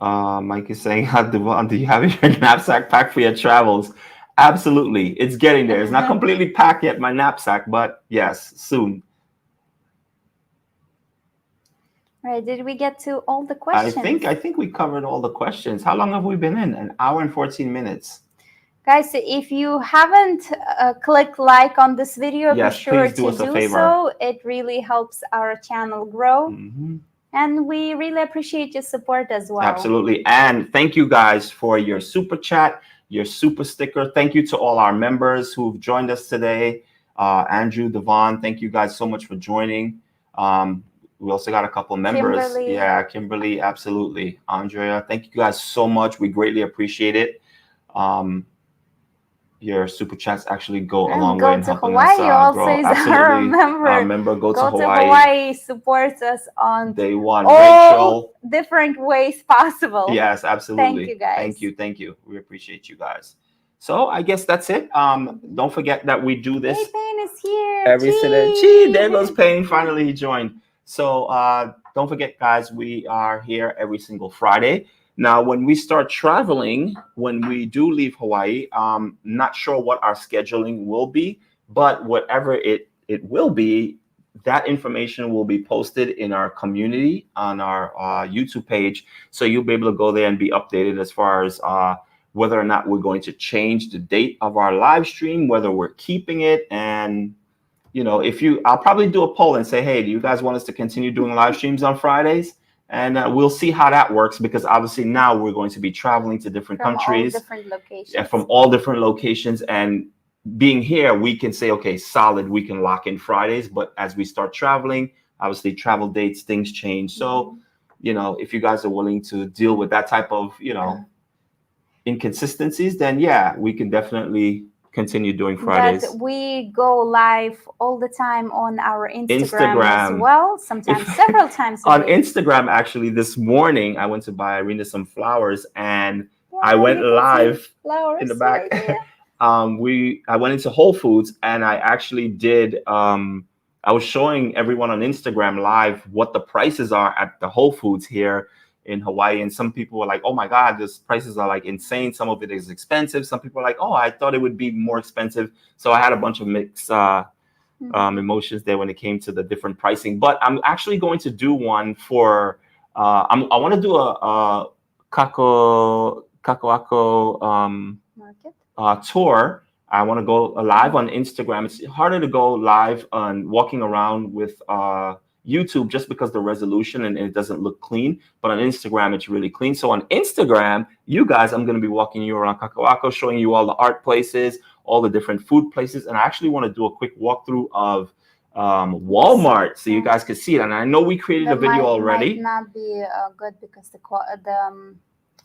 [SPEAKER 2] Mike is saying, Devon, do you have your knapsack packed for your travels? Absolutely. It's getting there. It's not completely packed yet, my knapsack, but yes, soon.
[SPEAKER 1] Right? Did we get to all the
[SPEAKER 2] I
[SPEAKER 1] questions?
[SPEAKER 2] think I think we covered all the questions. How long have we been in? An hour and 14 minutes.
[SPEAKER 1] Guys, if you haven't clicked like on this video, be
[SPEAKER 2] Yes,
[SPEAKER 1] sure
[SPEAKER 2] please do
[SPEAKER 1] to
[SPEAKER 2] us a
[SPEAKER 1] do
[SPEAKER 2] favor.
[SPEAKER 1] so. It really helps our channel grow.
[SPEAKER 2] Hmm.
[SPEAKER 1] And we really appreciate your support as well.
[SPEAKER 2] Absolutely. And thank you guys for your super chat, your super sticker. Thank you to all our members who've joined us today. Andrew, Devon, thank you guys so much for joining. We also got a couple members.
[SPEAKER 1] Kimberly.
[SPEAKER 2] Yeah, Kimberly, absolutely. Andrea, thank you guys so much. We greatly appreciate it. Your super chats actually go a long way
[SPEAKER 1] Go
[SPEAKER 2] in
[SPEAKER 1] to
[SPEAKER 2] helping us
[SPEAKER 1] Hawaii also
[SPEAKER 2] grow.
[SPEAKER 1] is our
[SPEAKER 2] Absolutely.
[SPEAKER 1] member.
[SPEAKER 2] Member, go to
[SPEAKER 1] Go to
[SPEAKER 2] Hawaii.
[SPEAKER 1] Hawaii, supports us on
[SPEAKER 2] Day one.
[SPEAKER 1] all
[SPEAKER 2] Rachel.
[SPEAKER 1] different ways possible.
[SPEAKER 2] Yes, absolutely.
[SPEAKER 1] Thank you, guys.
[SPEAKER 2] Thank you. We appreciate you guys. So I guess that's it. Don't forget that we do this.
[SPEAKER 1] Hey, Payne is here.
[SPEAKER 2] Every single there goes Payne. Finally he joined. So don't forget, guys, we are here every single Friday. Now, when we start traveling, when we do leave Hawaii, not sure what our scheduling will be, but whatever it will be, that information will be posted in our community on our YouTube page. So you'll be able to go there and be updated as far as whether or not we're going to change the date of our live stream, whether we're keeping it. And, you know, I'll probably do a poll and say, hey, do you guys want us to continue doing live streams on Fridays? And we'll see how that works, because obviously now we're going to be traveling to different countries.
[SPEAKER 1] All different locations.
[SPEAKER 2] From all different locations. And being here, we can say, okay, solid, we can lock in Fridays. But as we start traveling, obviously travel dates, things change. So, you know, if you guys are willing to deal with that type of, you know, inconsistencies, then yeah, we can definitely continue doing Fridays.
[SPEAKER 1] But we go live all the time on our Instagram as well, sometimes several times a
[SPEAKER 2] on
[SPEAKER 1] day.
[SPEAKER 2] Instagram. Actually, this morning I went to buy Irina some flowers, and I went live in the back. Right. I went into Whole Foods, and I actually did I was showing everyone on Instagram live what the prices are at the Whole Foods here in Hawaii, and some people were like, oh my god, these prices are like insane. Some of it is expensive. Some people are like, oh, I thought it would be more expensive. So I had a bunch of mixed emotions there when it came to the different pricing. But I'm actually going to do one for I want to do a Kakoako market tour. I want to go live on Instagram. It's harder to go live on walking around with YouTube, just because the resolution and it doesn't look clean. But on Instagram, it's really clean. So on Instagram, you guys, I'm going to be walking you around Kakoako, showing you all the art places, all the different food places. And I actually want to do a quick walkthrough of Walmart, so you guys can see it. And I know we created a video already.
[SPEAKER 1] Might not be good because the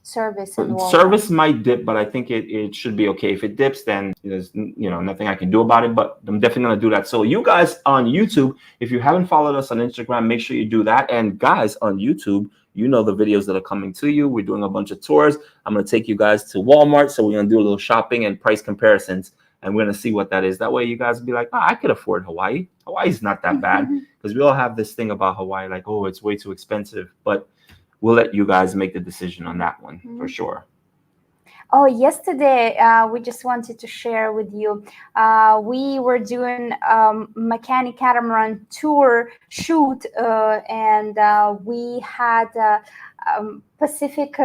[SPEAKER 2] service might dip, but I think it should be okay. If it dips, then there's nothing I can do about it, but I'm definitely going to do that. So you guys on YouTube, if you haven't followed us on Instagram, make sure you do that. And guys on YouTube, you know the videos that are coming to you. We're doing a bunch of tours. I'm going to take you guys to Walmart, so we're going to do a little shopping and price comparisons, and we're going to see what that is. That way you guys will be like, oh, I could afford Hawaii. Hawaii's not that bad, because we all have this thing about Hawaii, like, oh, it's way too expensive. But we'll let you guys make the decision on that one for sure.
[SPEAKER 1] Oh, yesterday we just wanted to share with you. We were doing mechanic catamaran tour shoot, and we had Pacific,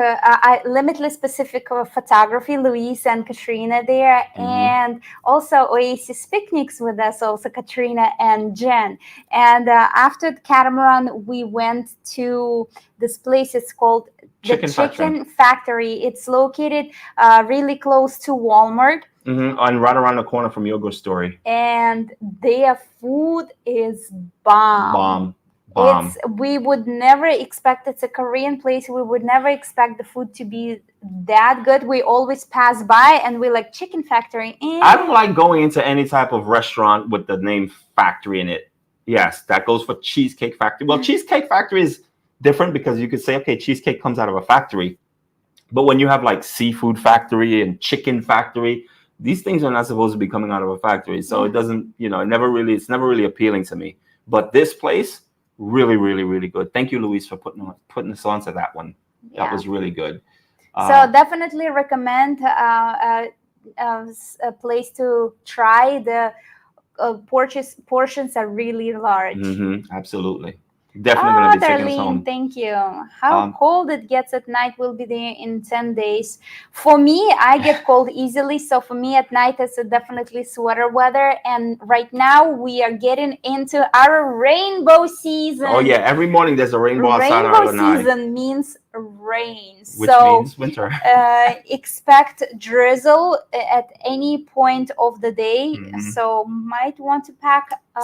[SPEAKER 1] Limitless Pacific Photography, Luis and Katrina there, and also Oasis Picnics with us, also Katrina and Jen. And after the catamaran, we went to this place. It's called the Chicken Factory. It's located really close to Walmart.
[SPEAKER 2] And right around the corner from Yoga Story.
[SPEAKER 1] And their food is bomb. It's we would never expect, it's a Korean place. We would never expect the food to be that good. We always pass by and we like chicken factory.
[SPEAKER 2] I don't like going into any type of restaurant with the name factory in it. Yes, that goes for Cheesecake Factory. Well, Cheesecake Factory is different because you could say, okay, cheesecake comes out of a factory. But when you have like seafood factory and chicken factory, these things are not supposed to be coming out of a factory. So it doesn't, it's never really appealing to me. But this place, really, really, really good. Thank you, Luis, for putting us on to that one. That was really good.
[SPEAKER 1] So definitely recommend a place to try. The portions are really large.
[SPEAKER 2] Absolutely. Definitely going to be taking us home.
[SPEAKER 1] Thank you. How cold it gets at night will be there in 10 days. For me, I get cold easily. So for me at night, it's definitely sweater weather. And right now we are getting into our rainbow season.
[SPEAKER 2] Oh yeah, every morning there's a rainbow outside our night.
[SPEAKER 1] Rainbow season means rain.
[SPEAKER 2] Which means winter.
[SPEAKER 1] Expect drizzle at any point of the day. So might want to pack
[SPEAKER 2] a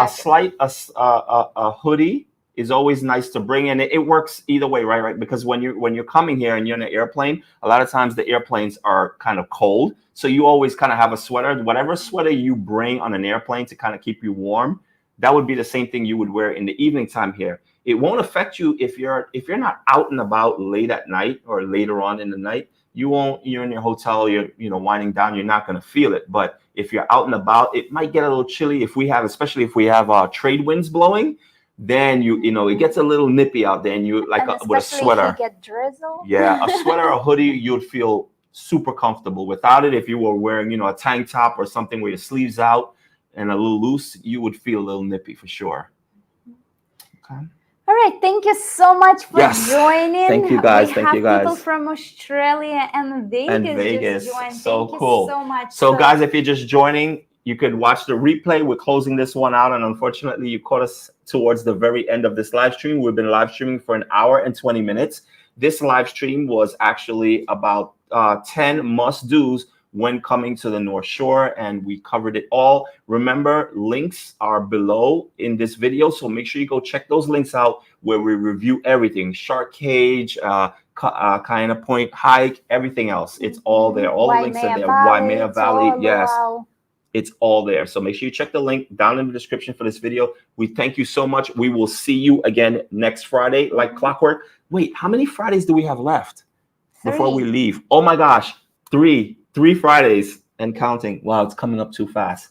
[SPEAKER 2] slight a hoodie is always nice to bring in. It works either way, right? Because when you're coming here and you're in an airplane, a lot of times the airplanes are kind of cold, so you always kind of have a sweater. Whatever sweater you bring on an airplane to kind of keep you warm, that would be the same thing you would wear in the evening time here. It won't affect you if you're not out and about late at night or later on in the night. You're in your hotel, you're winding down, you're not going to feel it. But if you're out and about, it might get a little chilly especially if we have trade winds blowing, then it gets a little nippy out there, and you with a sweater.
[SPEAKER 1] If you get drizzle.
[SPEAKER 2] Yeah, a sweater or hoodie, you'd feel super comfortable. Without it, if you were wearing a tank top or something with your sleeves out and a little loose, you would feel a little nippy for sure. Okay.
[SPEAKER 1] All right, thank you so much for joining.
[SPEAKER 2] Thank you guys.
[SPEAKER 1] We have people from Australia and Vegas just joined.
[SPEAKER 2] So
[SPEAKER 1] thank
[SPEAKER 2] cool.
[SPEAKER 1] You so much.
[SPEAKER 2] So guys, if you're just joining, you could watch the replay. We're closing this one out, and unfortunately, you caught us towards the very end of this live stream. We've been live streaming for 1 hour and 20 minutes. This live stream was actually about 10 must-dos when coming to the North Shore, and we covered it all. Remember, links are below in this video, so make sure you go check those links out where we review everything: Shark Cage, kind of point hike, everything else. It's all there. All the links are there. Waimea Valley, yes.
[SPEAKER 1] Luau.
[SPEAKER 2] It's all there. So make sure you check the link down in the description for this video. We thank you so much. We will see you again next Friday, like clockwork. Wait, how many Fridays do we have left before we leave? Oh my gosh, 3 Fridays and counting. Wow, it's coming up too fast.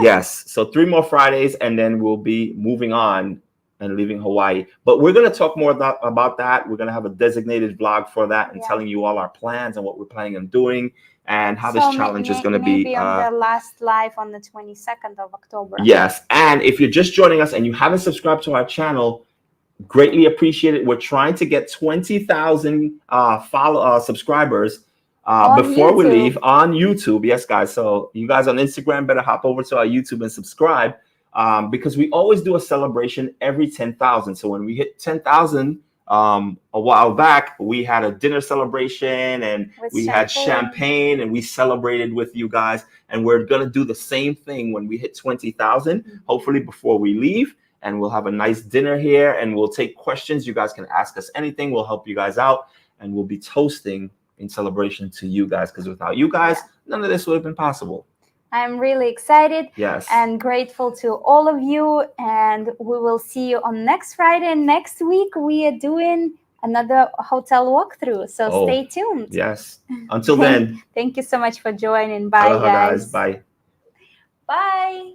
[SPEAKER 2] Yes, so 3 more Fridays, and then we'll be moving on and leaving Hawaii. But we're going to talk more about that. We're going to have a designated vlog for that, and telling you all our plans and what we're planning on doing, and how this challenge is going to be.
[SPEAKER 1] Maybe on the last live on the 22nd of October.
[SPEAKER 2] Yes, and if you're just joining us and you haven't subscribed to our channel, greatly appreciate it. We're trying to get 20,000 subscribers before we leave on YouTube. Yes, guys. So you guys on Instagram better hop over to our YouTube and subscribe, because we always do a celebration every 10,000. So when we hit 10,000 a while back, we had a dinner celebration, and we had champagne, and we celebrated with you guys. And we're going to do the same thing when we hit 20,000, hopefully before we leave. And we'll have a nice dinner here, and we'll take questions. You guys can ask us anything. We'll help you guys out, and we'll be toasting in celebration to you guys, because without you guys, none of this would have been possible.
[SPEAKER 1] I'm really excited and grateful to all of you, and we will see you on next Friday. And next week we are doing another hotel walkthrough, so stay tuned.
[SPEAKER 2] Yes. Until then.
[SPEAKER 1] Thank you so much for joining. Bye,
[SPEAKER 2] guys. Bye.
[SPEAKER 1] Bye.